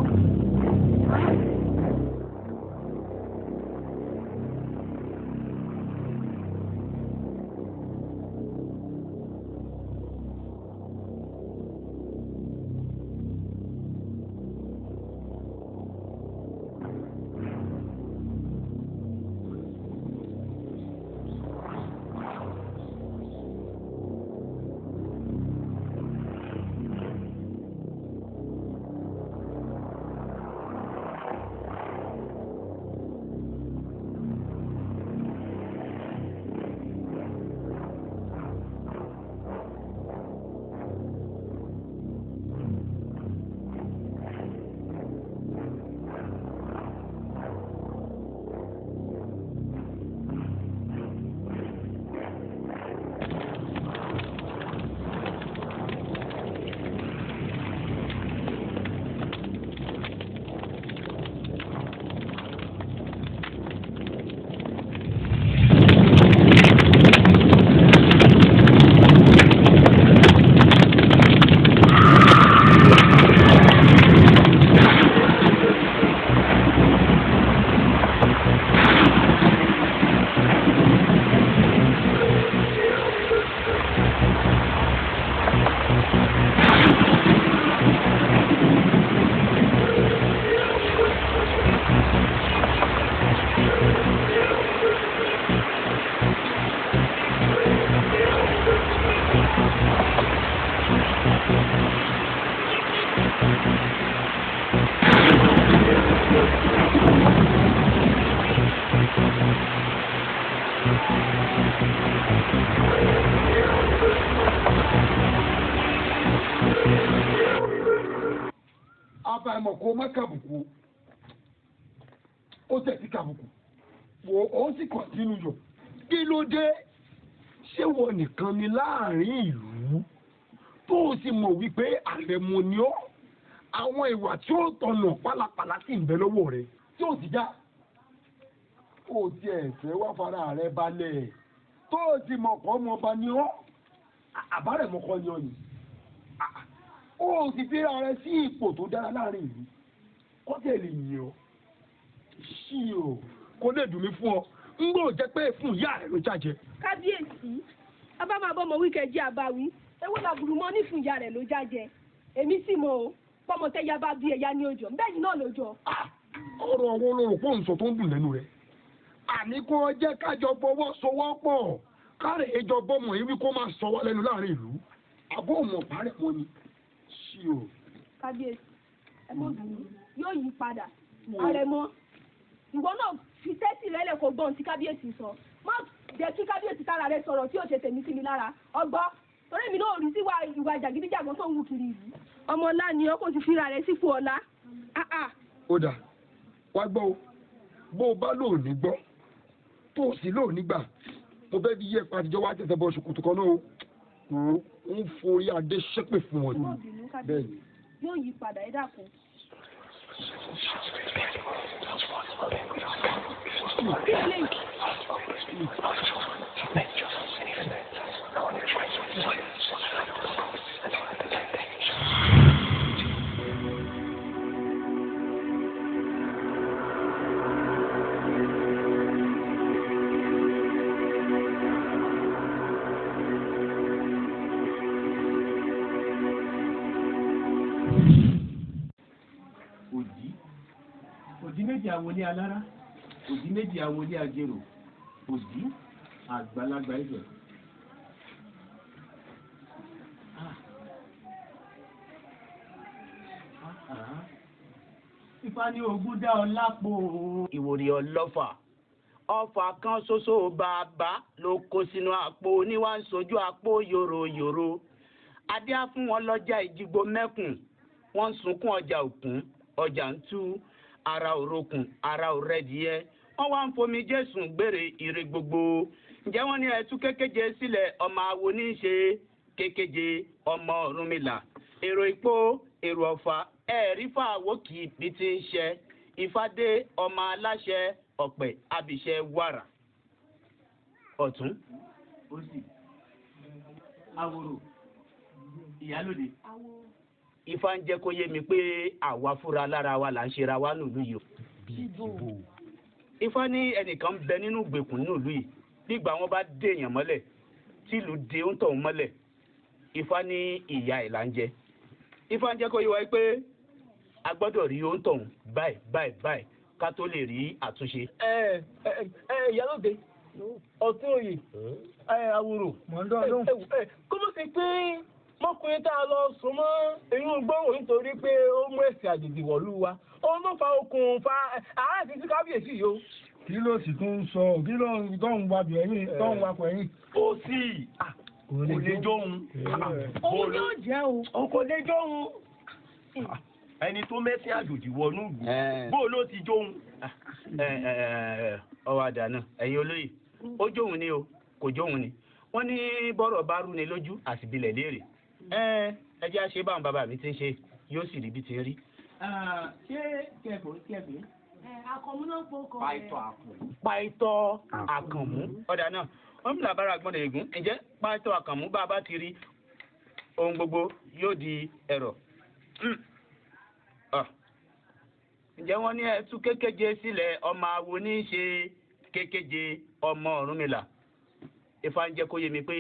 mọ̀ kó má kàbùkù ó tẹ̀ sí kàbùkù wò ó sì kọ̀ntínú yọ kí ló dé ṣé wọ́n nìkan ni láàrin ìlú tó o sì mọ̀ wípé àrẹ̀mọ ni ọ́ àwọn ìwà tí ó tọ̀nà pálapàla sì ń bẹ lọ́wọ́ rẹ tí ó sì já ó tiẹ̀ fẹ́ wá fara rẹ balẹ̀ tó o sì mọ̀ kọ́ ọmọọba ni ọ́ àbárẹ̀mọkọ ni ọ́ ni ó sì fira rẹ sí ipò tó dára láàrin ìlú kó tẹ̀ lè yìn ọ́ sí o kó lè dùn mí fún ọ ń gbọ́dọ̀ jẹ́ pé fún ìyá rẹ ló jájẹ. kábíyèsí bàbá máa bọ́ ọmọ wíkẹ́ jẹ́ àbáwí ewu làbùrù mọ́ ní fún ìyá rẹ̀ ló jájẹ èmi sì mọ̀ o pọ́mọ tẹ́yà bá bí ẹ̀yà ní ọjọ́ bẹ́ẹ̀ ni náà lójọ́. ọ̀rọ̀ àwọn olóró pọ̀ ń sọ tó ń dùn lẹ́nu rẹ̀ àní kó jẹ́ kájọ fọwọ́ sowọ́pọ̀ káàrẹ̀ ìjọ bọ́mọ̀ yìí wí kó máa sọ wá lẹ́nu láàrin ìlú àbọ̀ ọmọ bàárẹ̀ wọn ni sí o. kábíyèsí ẹ mọ̀ dùn yóò yí padà àrẹ̀mọ ìwọ náà fi tẹ́tì rẹ lẹ̀ kó gbọ́n tí kábíyèsí sọ má jẹ́ kí kábíyèsí kára rẹ sọ̀rọ̀ tí ò ṣe tèmi sí mi lára ọgbọ́ torí mi náà rí sí ìwà jàgídíjàgbọ́n tó ń wù kiri yìí ọmọ ọlá ni ọ kò ti fira rẹ sípò ọlá. ó dà wá gbọ́ o bó o bá lóòní gbọ́ tó o sì lóòní gbà mo fẹ́ bí yẹ pàtijọ́ wá tẹ̀sẹ̀ bọ ṣòkòtò kan náà o ń forí adé ṣépè fún ọ. bẹ́ẹ̀ yóò yí padà ẹ dákun. Òdì méjì àwọlé alára, òdì méjì àwọlé ajérò, òdì àgbàlagbà ibẹ̀. Ifá ní ogún dá ọ lápò. Ìwòrì ọlọ́fà ọfà kan ṣoṣo bàbá ló kó sínú àpò níwá ń sojú àpò yòròyòrò. Adé á fún wọn lọ́jà ìjìgbó mẹ́kùn wọ́n ń sunkún ọjà òkun ọjà ń tú ara òrokùn ara òrẹ́dìyẹ wọ́n wá ń fomi jésù gbére ire gbogbo ǹjẹ́ wọ́n ní ẹtú kékeje sílẹ̀ ọmọ awo ní í ṣe kékeje ọmọ Ọ̀rúnmìlà èrò ipò èrò ọ̀fà ẹ̀ẹ́rí fàwọ́ kì í bí ti ń ṣe ìfádé ọmọ aláṣẹ ọ̀pẹ̀ abìṣẹ wàrà ọ̀tún. Òsì àwòrò ìyálòdè. Ifá ń jẹ́ kó yé mi pé àwa fúra lára wa là ń ṣera wa nílùú yìí. Ifá ní ẹnìkan bẹ nínú ìgbèkùn nílùú yìí nígbà wọn bá dé èèyàn mọ́lẹ̀ tí ìlú dé ń tọ̀hún mọ́lẹ̀ Ifá ní ìyà ẹ̀ là ń jẹ. Ifá ń jẹ́ kó yé wa pé a gbọ́dọ̀ rí ó ń tọ̀hún báyìí báyìí báyìí ká tó lè rí àtúnṣe. Ìyálóde ọ̀tún òye àwòrò kó mọ̀ sí pé mọ́kùnrin tá a lọ sùn mọ́ inú gbọ́hùn nítorí pé ó mú ẹ̀sìn àjèjì wọ̀lú wa òun ló fa okùnfà àárẹ̀ sí kábíyèsí yìí o. kí ló sì tún sọ kí ló tó ń wájú ẹ̀yìn tó ń wakọ̀ ẹ̀yìn. ó sì kò lè jóun. òun yóò jẹ́ o. kò lè jóun. ẹni tó mẹ́sìn àjòjì wọnú ìlú bó ló ti jóun. ọwọ́ àdánù ẹ̀yin olóyè ó jóun ni o kò jóun ni wọ́n ní bọ́rọ̀ bá rú ni lójú àsìbílẹ̀ léèrè ẹ jẹ́ àṣẹ báwọn bàbá mi ti ń ṣe yóò sì rí bí ti ń rí. ṣé kẹ̀kọ́ àkànmú náà pọ̀ kọ́ Pàìtọ́ Àkànmú ọ̀dà náà wọ́n fi làbára gbọ́dọ̀ ègún ǹjẹ́ Pàìtọ́ Àkànmú bá a bá ti rí ohun gbogbo yóò di ẹ̀rọ. ǹjẹ́ wọ́n ní ẹtú kékeje sílẹ̀ ọmọ awo ní í ṣe kékeje ọmọ Ọ̀rúnmìlà Ifá ń jẹ́ kó yé mi pé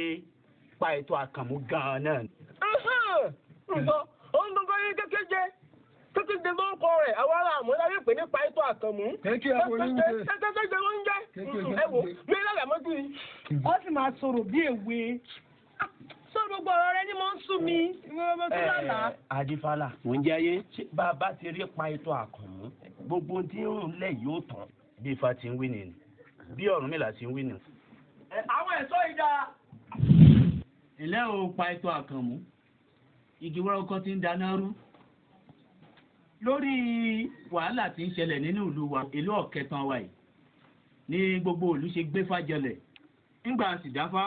Pàìtọ́ Àkànmú gan-an náà. ǹjọ́ ohun gbogbo yín kékeje ló ń kọ rẹ̀ àwọn ará àmúlá yóò pè ní Pàìtọ́ Àkànmú. kékeré ló ń jẹ́. kékeré ló ń jẹ́. ẹ wò mí lára mọ́tò yìí. ó sì máa sọ̀rọ̀ bí èwe. sọ gbogbo ọ̀rọ̀ rẹ ni mo ń sún mi. Adífálà mò ń jẹ́yé bàbá ti rí Pàìtọ́ Àkànmú gbogbo tí ń lẹ̀ yóò tán. bí Ifá ti ń wí nìyí bí Ọ̀rúnmìlà ti ń wí nìyí. àwọn ẹ̀ṣọ́ ìdá. ilé o Pàìtọ́ Àkànmú igi wọ́rọ́ kan ti ń dáná rú lórí wàhálà tí ń ṣẹlẹ̀ nínú ìlú wa ìlú ọ̀kẹtàn wa yìí ní gbogbo ìlú ṣe gbé fàjọlẹ̀ nígbà sìdáfá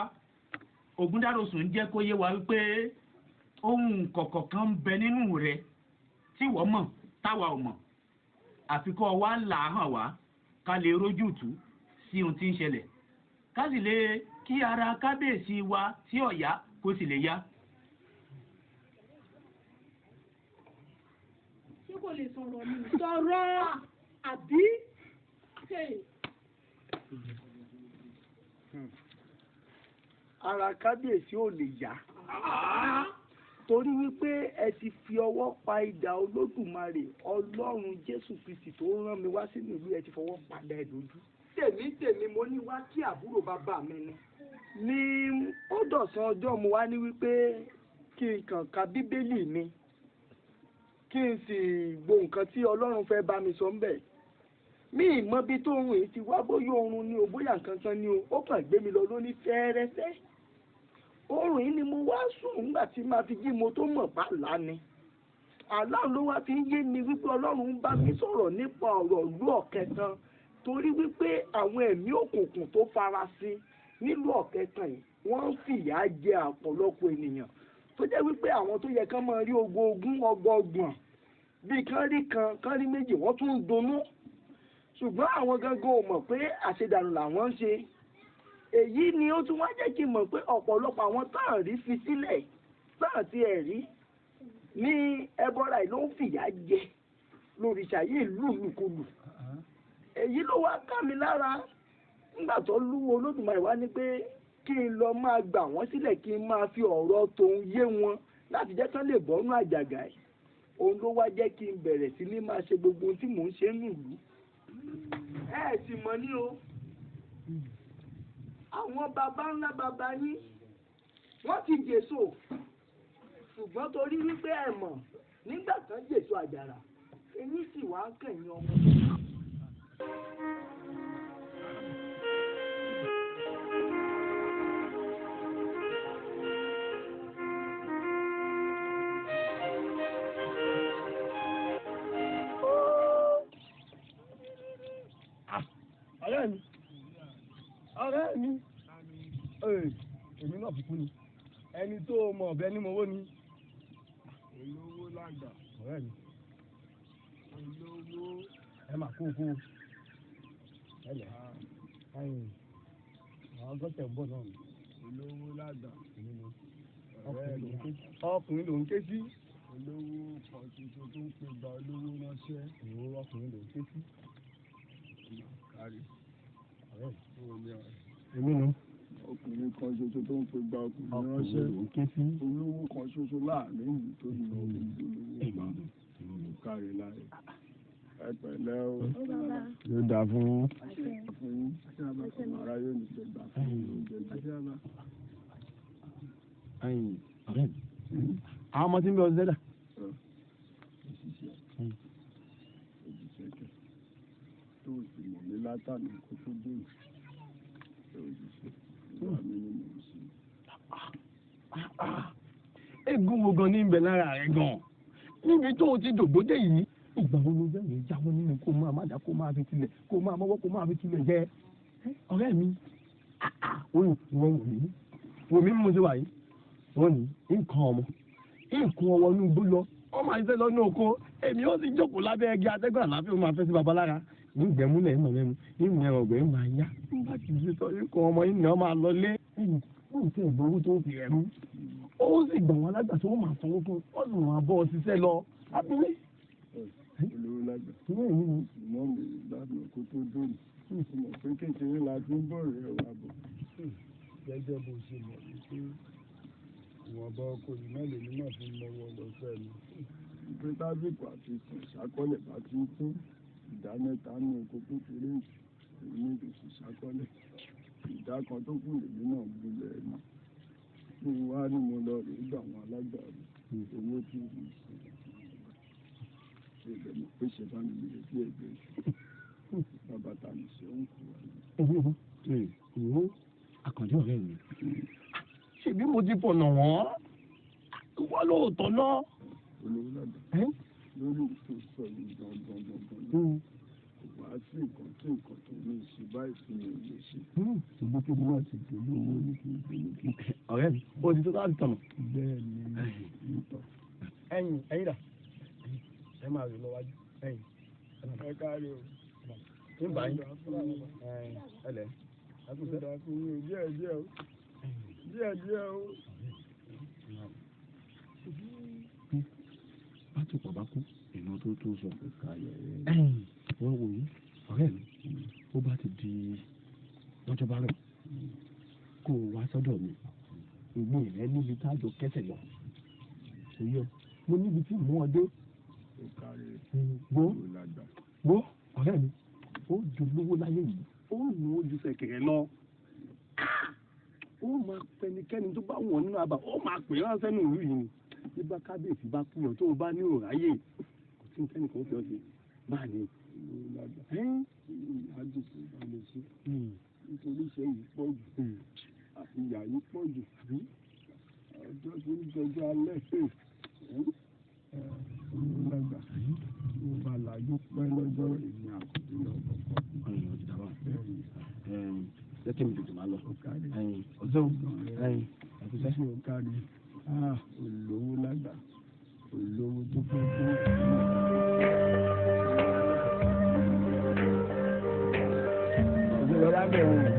Ògúndáròsùn ń jẹ́ kó yé wa wípé ohun kọ̀ọ̀kan kan ń bẹ nínú rẹ tí wọ́n mọ̀ táwa ò mọ̀ àfikọ́ wa là á hàn wá ká lè rójú tú sí ohun tí ń ṣẹlẹ̀ ká sì lè kí ara kábíyèsí wa tí ọ̀yá kó sì lè yá. ṣé kò lè sọ̀rọ̀ mi? Sọ̀rọ̀ àbí? Ara kábíyèsí ò lè yá torí wípé ẹ ti fi ọwọ́ pa idà Olódùmarè Ọlọ́run Jésù Kristi tó rán mi wá sínú ìlú ẹ ti fọwọ́ padà ẹ̀ lójú. Tèmi mo ní wá kí àbúrò bàbá mi ni. Ní ó dọ̀sán ọjọ́ mo wá ní wípé kí n kàn ka Bíbélì mi kí n sì gbọ́ nǹkan tí Ọlọ́run fẹ́ bá mi sọ ń bẹ̀. Mi ìmọ̀ bí tó ń rìn ti wá bóyá oorun ni o bóyá nǹkan kan ni o ó kàn gbé mi lọ lóní fẹ́ẹ́rẹ́fẹ́. Oorun yìí ni mo wá sùn nígbà tí màá fi jí mo tó mọ̀ bá là ni. Àlá ló wá fi ń yé mi wípé Ọlọ́run ń bá mi sọ̀rọ̀ nípa ọ̀rọ̀ ìlú Ọ̀kẹtàn torí wípé àwọn ẹ̀mí òkùnkùn tó farasin nílùú Ọ̀kẹtàn yìí wọ́n ń fìyà jẹ ọ̀pọ̀lọpọ̀ ènìyàn tó jẹ́ wípé àwọn tó yẹ kán máa rí ogún ọgbọ̀n bíi kán rí méjì wọ́n tún ń dunnú ṣùgbọ́n àwọn gangan ò mọ̀ pé àṣedànù làwọn ń ṣe. Èyí ni ó tún wá jẹ́ kí n mọ̀ pé ọ̀pọ̀lọpọ̀ àwọn táà rí fi sílẹ̀ táà ti ẹ̀ rí ní ẹbọra yìí ló ń fìyà jẹ lòrìṣà yìí lùlùkulù. Èyí ló wá ká mi lára nígbà tó lú Olódùmarè wá ní pé kí n lọ máa gbà wọ́n sílẹ̀ kí n máa fi ọ̀rọ̀ tòun yé wọn láti jẹ́ kán lè bọ́nú àjàgà ẹ̀. Òun ló wá jẹ́ kí n bẹ̀rẹ̀ sí ní máa ṣe gbogbo ohun tí mò ń ṣe nílùú. Ẹ sì mọ̀ ní o àwọn baba ńlá baba yín wọ́n ti jèso ṣùgbọ́n torí wípé ẹ mọ̀ nígbà kan jèso àjàrà èyí sì wá ń kẹ̀yìn ọmọ. ọ̀rẹ́ mi èmi náà fi kú ni ẹni tó mọ̀ ọ̀bẹ ní mowó ni. olówó lágbà. ọ̀rẹ́ mi olówó ẹ mà kó ẹlẹ̀ àwọn gọ́tẹ̀ ń bọ̀ náà ni. olówó lágbà ọkùnrin ló ń ké sí. olówó kan tuntun tó ń pè gba olówó ránṣẹ́. ìwọ ọkùnrin ló ń ké sí. kárí èmi nù. ọkùnrin kan ṣoṣo tó ń pe gba ọkùnrin ránṣẹ́ olówó kan ṣoṣo láàrin ìlú tó ní olówó kárí láyé. ẹ pẹ̀lẹ́ o yóò dà fún ara yóò ní ṣe gbà fún ọ̀rẹ́ mi. àwọn ọmọ tí ń bẹ ọdún dẹ́dà. tó o sì mọ̀ mí látàrí kó tó dé egun wo gan ní ibẹ̀ lára rẹ̀ gan níbi tó o ti dògbódé yìí ìgbà wo ló bẹ̀rẹ̀ jáwọ́ nínú kó máa má dá kó máa fi tilẹ̀ kó máa mọ́wọ́ kó máa fi tilẹ̀ jẹ́ ọ̀rẹ́ mi wọ́n wò mí mú sí wa yìí wọ́n ní nǹkan ọmọ nǹkan ọwọ́ inú igbó lọ wọ́n máa ṣiṣẹ́ lọ ní oko èmi ó sì jókòó lábẹ́ ẹgbẹ́ atẹ́gùn àlàáfíà ó máa fẹ́ sí babalára ní ìgbẹ́múlẹ̀ ìmọ̀ mẹ́mu ìmọ̀ ẹ̀rọ ọ̀gbẹ́ máa yá nígbà tí ìṣe sọ nǹkan ọmọ yìí ni wọ́n máa lọ lé wọ́n ti ìgbowó tó fi rẹ̀ mú ó sì gbọ̀n wọn lágbà tó wọ́n máa sanwó fún wọ́n sì máa bọ́ ọ ṣiṣẹ́ lọ abúlé. olówó lágbà ìmọ̀ mi láti ọkọ tó dóòlù mo pé kékeré la tún bọ̀ rẹ̀ wà bọ̀. gẹ́gẹ́ bó ṣe mọ̀ ní pé ìwọ̀nba ọkọ̀ yìí náà lè ní náà fi lọ́wọ́ lọ sẹ́nu. pé tábìkù àti ìṣàkọọ́lẹ̀ bá ti ń kún ìdá mẹ́ta ní oko kékeré èyí ní ìdòsí ṣàkọọ́lẹ̀ ìdá kan tó kù lèmi náà gbúlẹ̀ ẹ̀mí tí wá ní mo lọ rèé gbà wọn alágbàá owó tí mo ṣe ìbẹ̀mọ̀ pé ṣe bá mi lè bí ẹgbẹ́ bàbá ta ní ṣe ń kú wa. ìwọ àkàndé ọ̀rẹ́ mi ṣebí mo ti fọ̀nà wọ́n wọ́n lóòótọ́ náà. olówó lágbà lórí ìtòsọ wàá sí nǹkan tó ní ṣe báyìí fún mi lè ṣe. ṣùgbọ́n kí ni wọ́n ti dé lówó ní kí n gbé ní kí. ọ̀rẹ́ mi ó ti tó láti tọ̀nà. bẹ́ẹ̀ ni nítọ̀. ẹ̀yin dà ẹ máa rìn lọ́wájú ẹ̀yin. ẹ káre o. ń bá yín ẹlẹ́ àtúnṣe fún mi díẹ̀ o. bátùpọ̀ bá kú ìná tó sọ pé káyọ̀ wọ́n wò yí ọ̀rẹ́ mi ó bá ti di lọ́jọ́ bá rẹ̀ kó o wá sọ́dọ̀ mi ìgbó rẹ̀ níbi tájọ kẹsẹ̀ lọ òye mo níbi tí mú ọ dé gbó ọ̀rẹ́ mi ó jù lówó láyé yìí ó lò ó ju sẹ̀kẹ̀rẹ̀ lọ ó máa pẹnikẹ́ni tó bá wọ̀ nínú àbá ó máa pè ránṣẹ́ nù ìlú yìí nígbà kábíyèsí bá kú ọ tó o bá ní òráyè kò sí nǹkan kan fi ọ sí báà ní. àdùkú balẹ̀ sí nítorí iṣẹ́ yìí pọ̀ jù àti ìyá yìí pọ̀ jù ọjọ́ tó ń jọjọ́ alẹ́ pé lágbà tó bá làjú pẹ́ lọ́jọ́ ìní àkọ́jú lọ́kọ̀ọ́kọ́. jẹ́ kí mi tètè máa lọ. ọ̀sẹ̀ àtúnṣe kárí olówó lágbà olówó tó fẹ́ fún. ìjọba bẹ̀rẹ̀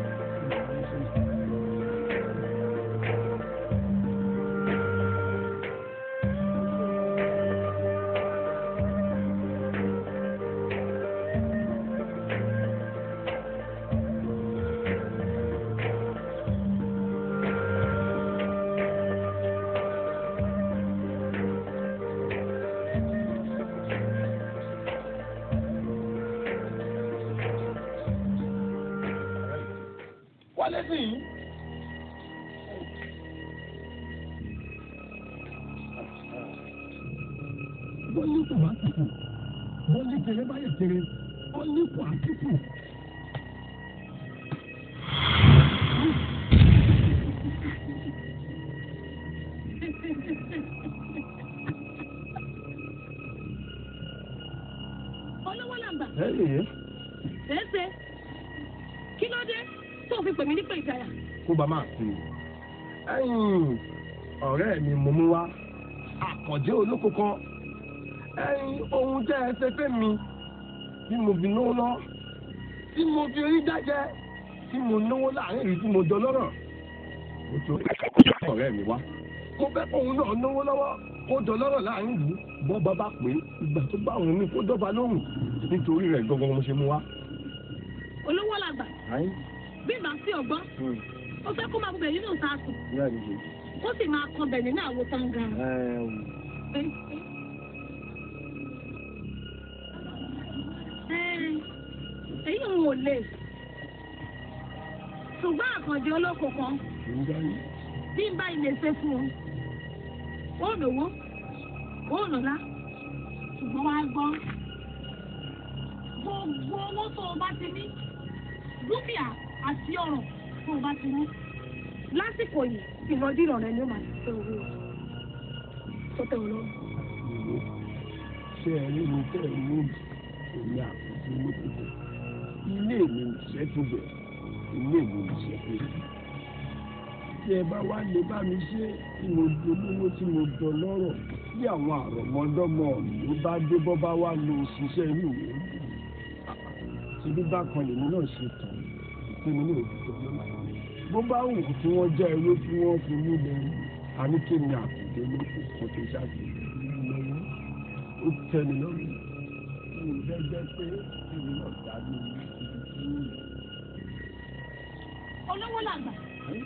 wálé sí i. wọ́n ní kò bá tutù wọ́n ní kéré báyìí kéré wọ́n ní kò àtútù. olówó làǹgbà. ṣeéṣe kí ló dé tó fi pè mí nípa ìjayà. kó bá máa fi ẹ̀yin ọ̀rẹ́ mi mo mú wá àkànjẹ́ olóko kan ẹ̀yin ohun tẹ́ ẹ ṣe fẹ́ mi bí mo fi náwó lọ tí mo fi rí dájẹ́ tí mo náwó láàrin èyí tí mo jọ lọ́rọ̀ mo tó ọ̀rẹ́ mi wá mo fẹ́ kóun náà náwó lọ́wọ́ kó jọ lọ́rọ̀ láàrin ìlú bọ́ bàbá pé ìgbà tó bá òun ní kó dọ́ba lóhùn nítorí rẹ̀ gangan mo ṣe mú wá. olówó làgbà bí màá sí ọgbọ́n ó fẹ́ kó máa bẹ̀ nínú ìsàkùn ó sì máa kan bẹ̀ nínú àwo tangan. èyí ń wò lè ṣùgbọ́n àkànjẹ olóko kan bí n bá ilé ṣe fún ọ ó lówó ó lọ́lá ṣùgbọ́n wàá gbọ́ gbogbo owó tó o bá ti ní dúkìá àti ọ̀rọ̀ tó o bá ti ní lásìkò yìí ìrọ̀jú ìrọ̀rẹ́ ni ó máa ṣe owó tó tẹ̀ ọ́ lọ́wọ́. ṣé ẹ ní mo tẹ́ ẹ ní èmi àkókò olókùnkù ilé mi ìṣẹ́ tó bẹ̀ ilé mi ìṣẹ́ tó bẹ̀. tí ẹ bá wá lè bá mi ṣe tí mo dolówó tí mo dọ lọ́rọ̀ bí àwọn àrọ̀mọdọ́mọ mi bá dé bọ́ bá wá lo òṣìṣẹ́ inú mi ṣe bí bákan lèmi náà ṣe tàn ìpinnu ní òkúta lọ́la bó bá wù tí wọ́n jẹ́ ewé tí wọ́n fi nílẹ̀ àníkémi àkùdé lóko kò tó ṣàkóso lọ́wọ́ ó tẹ́ni lọ́rùn ìgbẹ́jẹ́ pé èmi náà dá ní ibi tí ó yẹ. olówó làgbà tí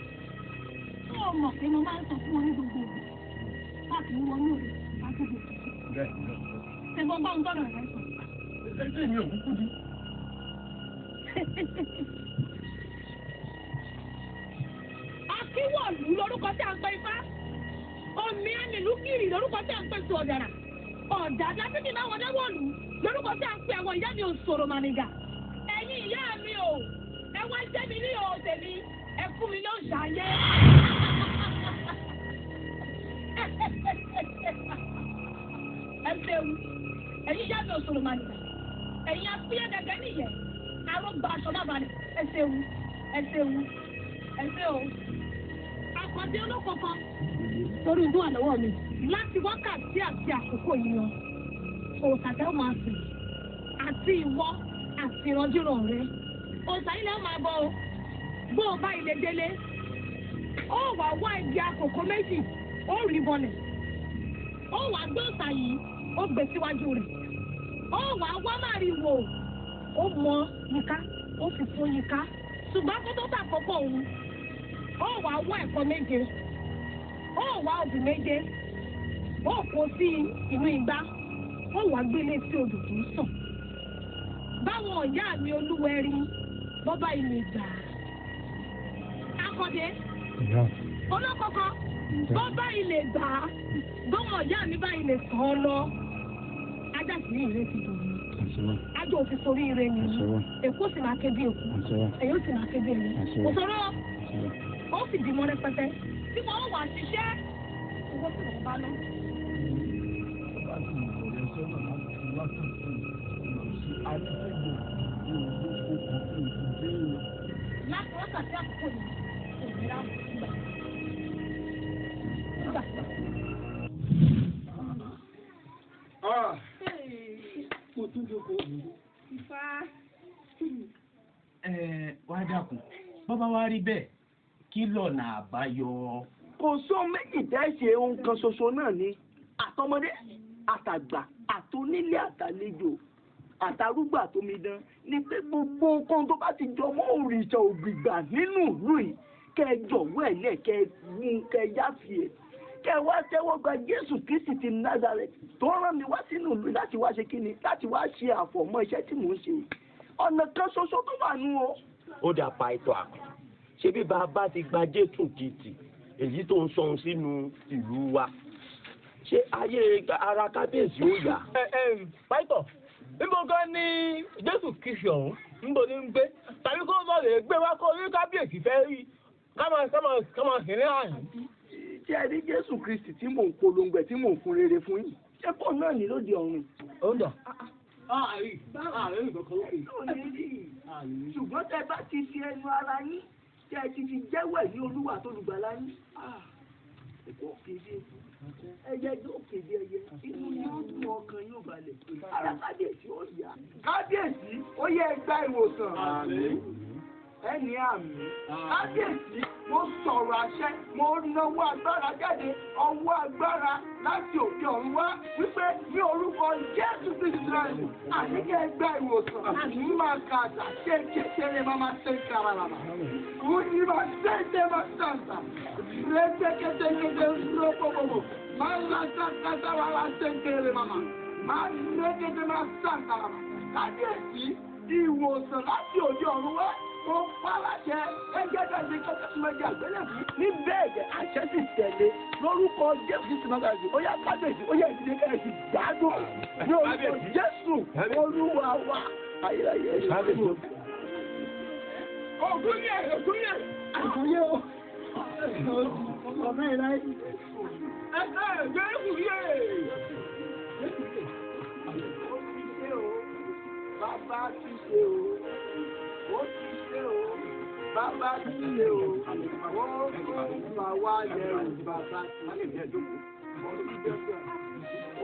o mọ̀ pé mo máa ń sọ fún ọ ní gbogbo ìgbà láti wọnú rẹ̀ láti gbogbo ìgbà. ṣe gbogbo ń gbọ́dọ̀ rẹ̀ sọ. ẹgbẹ́ mi ò kúkú di. akíwọ̀lú lórúkọ tí a ń pè ifá omi ẹnìlú kiri lórúkọ tí a ń pè sí ọ̀dàrà ọ̀dàdà títí náà wọlé wọ̀lú lórúkọ tí a ń pè àwọn ìyá mi ò sọ̀rọ̀ mànìgà ẹ̀yin ìyá mi ò ẹ wá jẹ́ mi ní òun tèmi ẹ fún mi ló ń ṣàyẹ. ẹ ṣeun ẹ̀yin ìyá mi ò sọ̀rọ̀ mànìgà ẹ̀yin afúyẹ́ gẹ́gẹ́ nìyẹn àwọn gba aṣọ bàbá rẹ̀ ẹ ṣeun. Àkàndé olókọ̀ọ̀kan torí ìdún àlọ́wọ́ mi láti wákàtí àti àkókò yìí lọ. Òòtàtẹ́ ó máa sìn àti ìwọ àti ìrànjúrò rẹ. Òòtà ilẹ̀ ó máa bọ̀ o. Bó o bá ilé délé, ó wà wá igi àkókò méjì, ó rí bọlẹ̀. Ó wà gbé òòtà yìí, ó gbé síwájú rẹ̀. Ó wà wá màrìwò, ó mọ yíká, ó sì fún yíká. Ṣùgbọ́n kó tó tàkókò òun, ó wà wá ẹ̀kọ́ méje, ó wà obì méje, ó kó sí inú igbá, ó wà gbélé sí odò tó ń sàn. Báwọn ìyá mi olúwẹ̀rí bọ́bá ilé ìgbà. Akọ́dé, olókọ́kọ́, bọ́bá ilé ìgbà, báwọn ìyá mi bá ilé sàn án lọ. Ajá sì ní ìrètí dòní. Ajá òfin sórí ire ni. Èkó sì máa ké bí èkó. Èyí ó sì máa ké bí èyí. Kò sọ̀rọ̀, ó sì bímọ rẹpẹtẹ. Tí wọ́n wà ṣiṣẹ́, owó sì wọ́n bá lọ. Láti wákàtí àkókò yìí, òmìnira gbà. Mo tún jókòó. Ifá. Wá dákun, bọ́bá wá rí bẹ́ẹ̀, kí lọ̀nà àbáyọ? Kò sóhun méjì tẹ́ ṣe ohun kan ṣoṣo náà ni àtọmọdé àtàgbà àtonílé àtàlejò àtàrúgbò àtomidan ní pé gbogbo nǹkan tó bá ti jọ mọ́ òrìṣà ògbìgbà nínú ìlú yìí kẹ́ ẹ jọ̀wọ́ ẹ̀ lẹ̀ kẹ́ ẹ mú kẹ́ ẹ yáfi ẹ̀ kẹ́ ẹ wá tẹ́wọ́ gba Jésù Kristi ti Nazareth tó rán mi wá sínú ìlú láti wá ṣe kíni láti wá ṣe àfọ̀mọ́ iṣẹ́ tí mò ń ṣe ọ̀nà kan ṣoṣo tó wà nù o. Ó dà pa ètò àkàn ṣé bí bàbá ti gba Jésù Kristi èyí tó ń sọ̀hún sínú ìlú wa ṣé ayé ara kábíyèsí ó yá. pàìtọ̀ níbo gan ni Jésù Kristi ọ̀hún níbo ni ń gbé tàbí kó lọ lè gbé wá kó orí kábíyèsí fẹ́ rí kámọ̀ sí ní àyìn. Ṣé ẹ rí Jésù Kristi tí mò ń polongo ẹ̀ tí mò ń fún rere fún yìí ṣé kò náà ní lóde ọ̀run. ó dà. Ṣùgbọ́n tẹ́ bá ti fi ẹnu ara yín tẹ́ ẹ ti fi jẹ́wọ́ ẹ̀ ní Olúwa tó lùgbàlà yín. Ẹ̀kọ́ kéde ẹyẹ yóò kéde ẹyẹ inú yóò dùn ọkàn yóò balẹ̀ ara kábíyèsí ó yá. Kábíyèsí ó yẹ ẹgbà ìwòsàn. Ẹni àmì kábíyèsí mo sọ̀rọ̀ àṣẹ mo náwó agbára jáde ọwọ́ agbára láti òkè ọ̀run wá wípé ní orúkọ Jésù Kristi àníkẹ́ ẹgbà ìwòsàn àní máa ka àtà ṣe kékeré máa ṣe káràrà wọ́n ní máa ṣe ṣe máa ṣàǹtà lẹ́sẹ̀ kékeré lọ́pọ̀pọ̀pọ̀ máa ń la ṣàǹtà wà lá ṣe kéré máa lẹ́kẹ̀kẹ̀ máa ṣàǹtà kábíyèsí ìwòsàn láti òkè ọ̀run wá. Mo pàláṣẹ ẹgbẹ́ tẹ̀lé kẹ́kẹ́ méjì àgbélébùú ní bẹ́ẹ̀gẹ̀ àṣẹ sì tẹ̀lé lórúkọ Jésù ti máa gbàgbé ó yá kábíyèsí ó yá ìdílé kẹ́kẹ́ gbádùn ní orúkọ Jésù Olúwa wa ayérayé ìṣàkóso. Ògúnyè o ọmọ ẹ̀ láyé. Gbẹ́gùnyè. Bàbá ti ṣe o. Ó ti ṣe o, bàbá ti ṣe o, ó fà wá lẹ́rù bàbá ti ṣe o.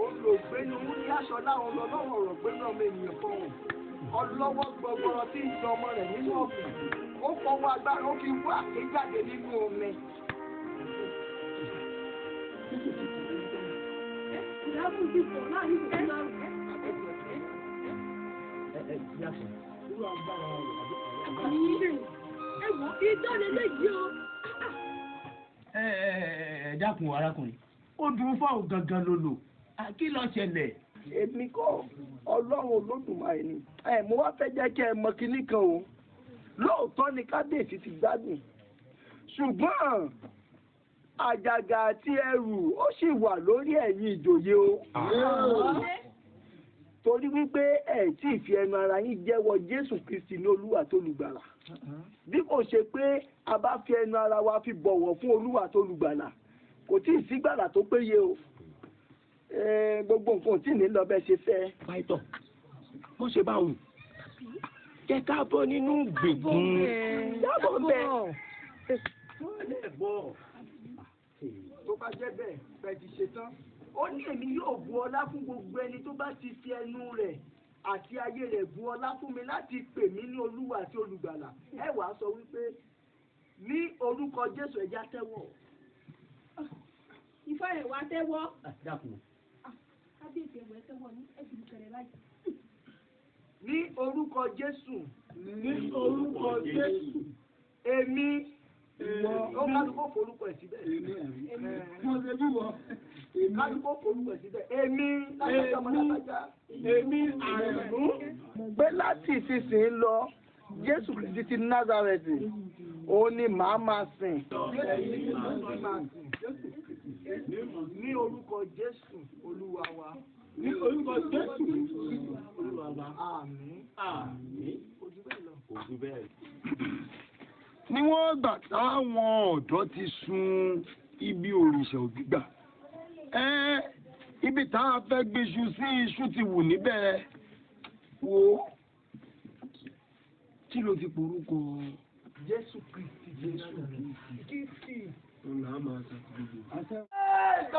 Olùgbénu mú ní aṣọ láwọn ọlọ́wọ́ ọ̀rọ̀ gbénu ọmọ ènìyàn fọ́hùn. Ọlọ́wọ́ gbọgbọrọ tí ń jọ ọmọ rẹ̀ nínú ọ̀gbìn. Ó fọwọ́ agbára ó fi wá àkéjáde nínú omi. Dákun arákùnrin ó dùn fáwọn gangan lolo kí ló ṣẹlẹ̀. Èmi kọ́ Ọlọ́run Olódùmarè ni mo wá fẹ́ jẹ́ kí ẹ mọ̀ kinní kan o lóòótọ́ ni kábíyèsí ti gbádùn ṣùgbọ́n àjàgà àti ẹrù ó sì wà lórí ẹ̀yin ìjòyè o. Torí wípé ẹ tí ì fi ẹnu ara yín jẹ́wọ́ Jésù Kristi ní Olúwa tó lùgbàlà bí kò ṣe pé a bá fi ẹnu ara wa fi bọ̀wọ̀ fún Olúwa tó lùgbàlà kò tí ì sí gbàlà tó péye o gbogbo nǹkan tí ní lọ bẹ́ẹ̀ ṣe fẹ́. Pàìtọ̀ mo ṣe báwo jẹ́ ká bọ́ nínú gbègbùn jábọ̀ bẹ́ẹ̀. tó bá jẹ́ bẹ́ẹ̀ bẹ́ẹ̀ ti ṣe tán ó ní èmi yóò bu ọlá fún gbogbo ẹni tó bá ti fi ẹnu rẹ̀ àti ayé rẹ̀ bu ọlá fún mi láti pè mí ní olúwa àti olùgbàlà ẹ wàá sọ wípé ní orúkọ Jésù ẹja tẹ́wọ́. Ifá rẹ̀ wá tẹ́wọ́. Kábíyèsí ẹ̀wọ̀ ẹ tẹ́wọ́ ní ẹ̀sìn ìkẹrẹ báyìí. Ní orúkọ Jésù. Ní orúkọ Jésù. Èmi. Ó kálukó forúkọ ẹ̀ síbẹ̀. Mo ṣe bí wọ. Kálukó forúkọ ẹ̀ síbẹ̀. Èmi. Lágbájá ọmọ lágbájá. Èmi àrẹ̀mú. Pé láti ìsinsìnyí lọ, Jésù Kristi ti Násárẹ́tì, òun ni màá máa sìn. Ní orúkọ Jésù Olúwa wa. Ní orúkọ Jésù Olúwa wa. Àmín. Àmín. Ojú bẹ́ẹ̀ lọ. Ojú bẹ́ẹ̀. Níwọ̀n gbà táwọn ọ̀dọ́ ti sun ibi òrìṣà ògbígbà. Ibi tá a fẹ́ gbéṣu sí iṣu ti wù níbẹ̀. Wo kí ló ti porúkọ Jésù Kristi. Jésù Kristi. Ọ̀nà àmà àṣà gbogbo.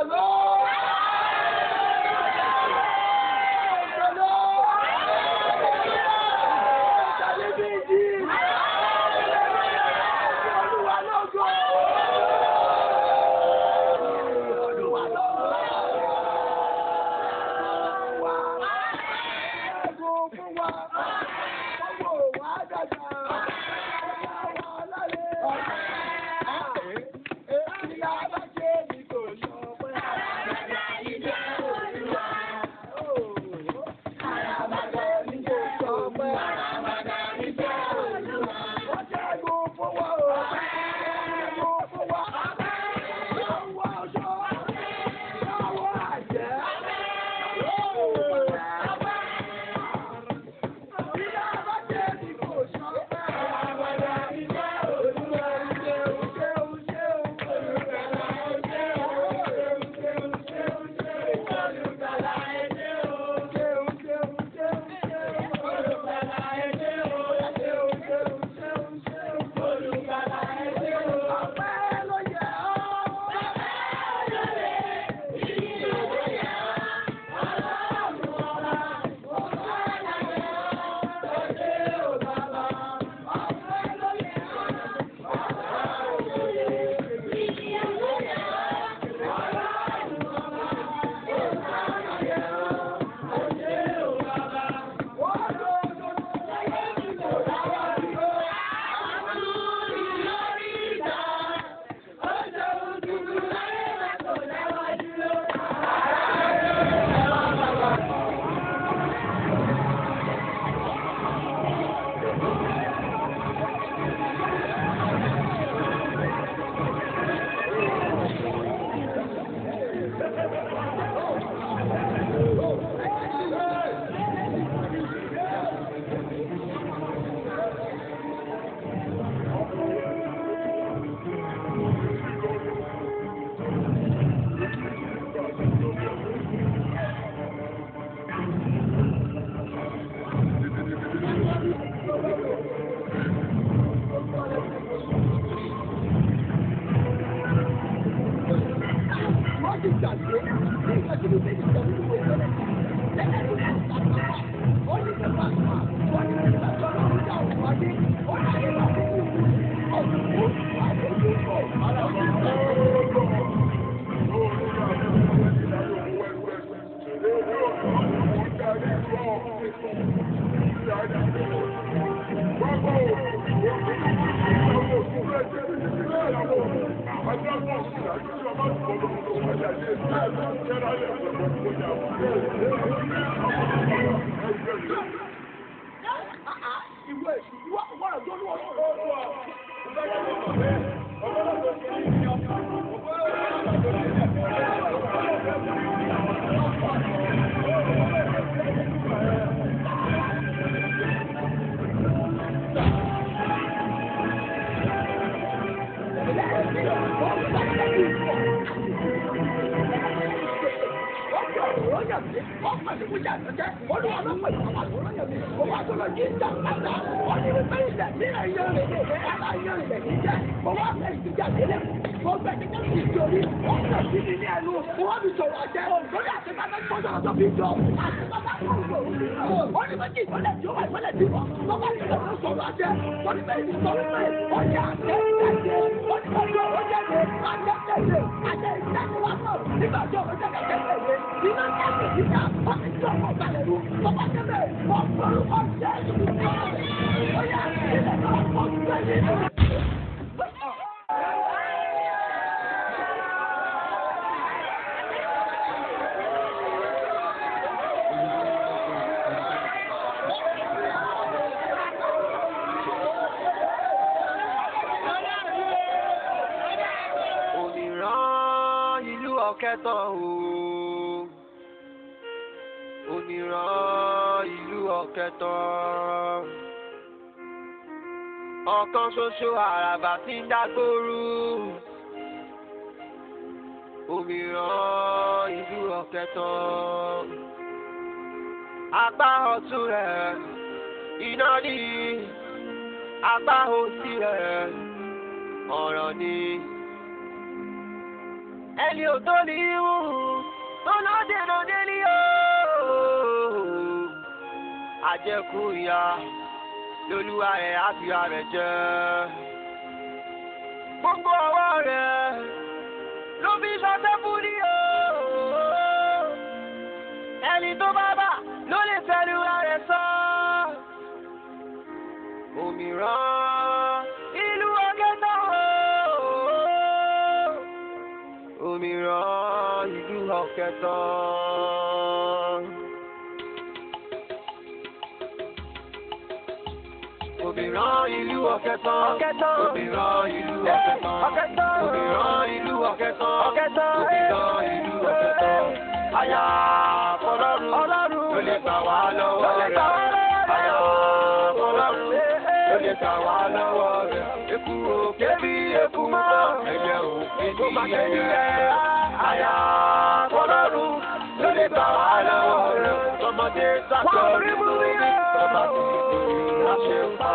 jẹ́ àtẹ̀jẹ́ olúwa ló pè àwọn àgbọ̀rọ̀ yẹn mi òun àtọ̀rọ̀ yìí jà pátá wọ́n ní wípé ilẹ̀ ní ẹ̀yẹ rẹ̀ ẹ̀rọ ẹ̀yẹ rẹ̀ kì í jẹ́ òun àfẹ́ ìdíjà sílẹ̀ wọ́n fẹ́ kí kẹ́kẹ́ ìjọ rí wọ́n fẹ́ sí mi ní ẹnu wọ́n fi sọ̀rọ̀ àjẹ́ lórí àti bàbá gbọ́dọ̀ ọ̀dọ́ fi jọ àti bàbá gbọ́dọ̀ wọ́n ní méjì ìfọ́lẹ̀ tí ó wà ìfọ́lẹ̀ tí wọ́n bá ti lọ sọ̀rọ̀ àjẹ́ wọ́n ní méjì sọ̀rọ̀ pé ọjà àjẹ́ ìjẹ́ wọ́n ní méjì ọ̀rọ̀ jáde àjẹ́ tẹ̀lé àjẹ́ ìjẹ́ wá sọ̀ nígbà tí ọ̀rọ̀ jáde tẹ̀lé nínú ẹ̀sìn ìjà wọ́n ti jọ ọ̀rọ̀ balẹ̀ lù wọ́n bá tẹ̀lé wọ́n gbọ́rù ọ̀jẹ́ ìjẹ́ ọ̀yà ilẹ̀ náà wọ́n tẹ̀lé. Ọ̀kẹ́tàn o, Òmìrán ìlú Ọ̀kẹ́tàn. Ọ̀kan ṣoṣo àràbà tí ń dágbóru. Òmìrán ìlú Ọ̀kẹ́tàn. Apá ọ̀tún rẹ̀ iná ní, apá òsì rẹ̀ ọ̀rọ̀ ni. Ẹni ò tó ní ìhù tó náà dènà délé ooo. Àjẹkù ìyá lolúwa rẹ̀ á fi ara rẹ̀ jẹ. Gbogbo ọwọ́ rẹ̀ ló fi ṣọṣẹ́ fún ní ooo. Ẹni tó bá bà ló lè fẹ́nu ara rẹ̀ sọ. Òmìrán ìlú Ọ̀kẹ́tàn ooo. Òmìrán ìlú Ọ̀kẹ́tàn. Òmìrán ìlú Ọ̀kẹ́tàn. Òmìrán ìlú Ọ̀kẹ́tàn. Òmìrán ìlú Ọ̀kẹ́tàn. Òmìrán ìlú Ọ̀kẹ́tàn. Àyà Ọlọ́run ló lè gbà wá lọ́wọ́ rẹ̀. Àyà Ọlọ́run ló lè gbà wá lọ́wọ́ rẹ̀. Eku òkè bí eku mọ́. Ẹyẹ òkè bí ẹyẹ. Àyà Ọlọ́run ló lè gbà wá lọ́wọ́ rẹ̀. Tọmọdé sàkó rí mú ilé. Tọmọdé láṣẹ pa.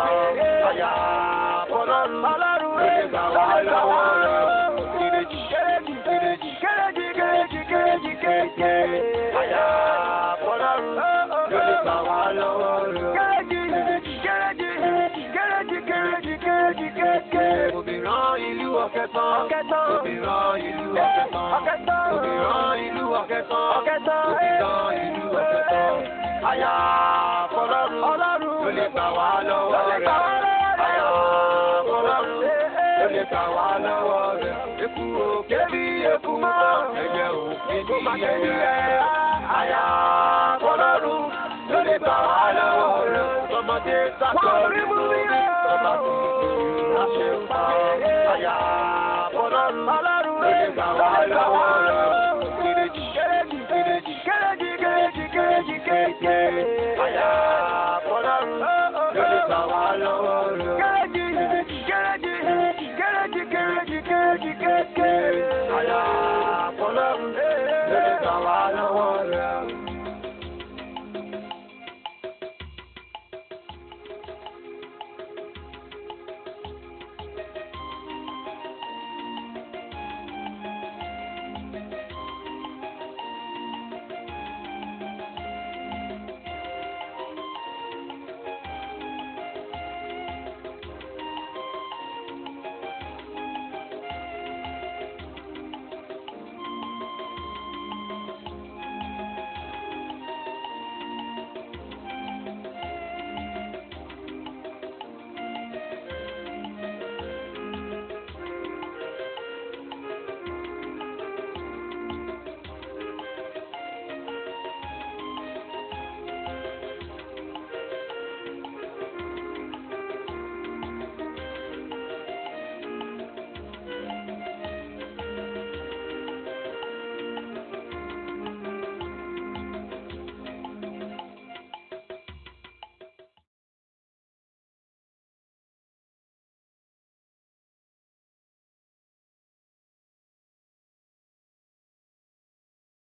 Àyà Ọlọ́run ló lè gbà wá lọ́wọ́ rẹ̀. Kéréjì. Àyà Ọlọ́run ló lè gbà wá lọ́wọ́ rẹ̀. Òmìrán ìlú Ọ̀kẹ́tàn. Òmìrán ìlú Ọ̀kẹ́tàn. Òmìrán ìlú Ọ̀kẹ́tàn. Òmìrán ìlú Ọ̀kẹ́tàn. Àyà Ọlọ́run ló lè gbà wá lọ́wọ́ rẹ̀. Àyà Ọlọ́run ló lè gbà wá lọ́wọ́ rẹ̀. Eku òkè bí eku mọ́. Ẹyẹ òkè bí ẹyẹ. Àyà Ọlọ́run ló lè gbà wá lọ́wọ́ rẹ̀. Tọmọdé sàkó rí mú ilé. Tọmọdé láṣẹ pa. Àyà Ọlọ́run ló lè gbà wá lọ́wọ́ rẹ̀. Kéréjì. Àyà Ọlọ́run ló lè gbà wá lọ́wọ́ rẹ̀. Kéréjì.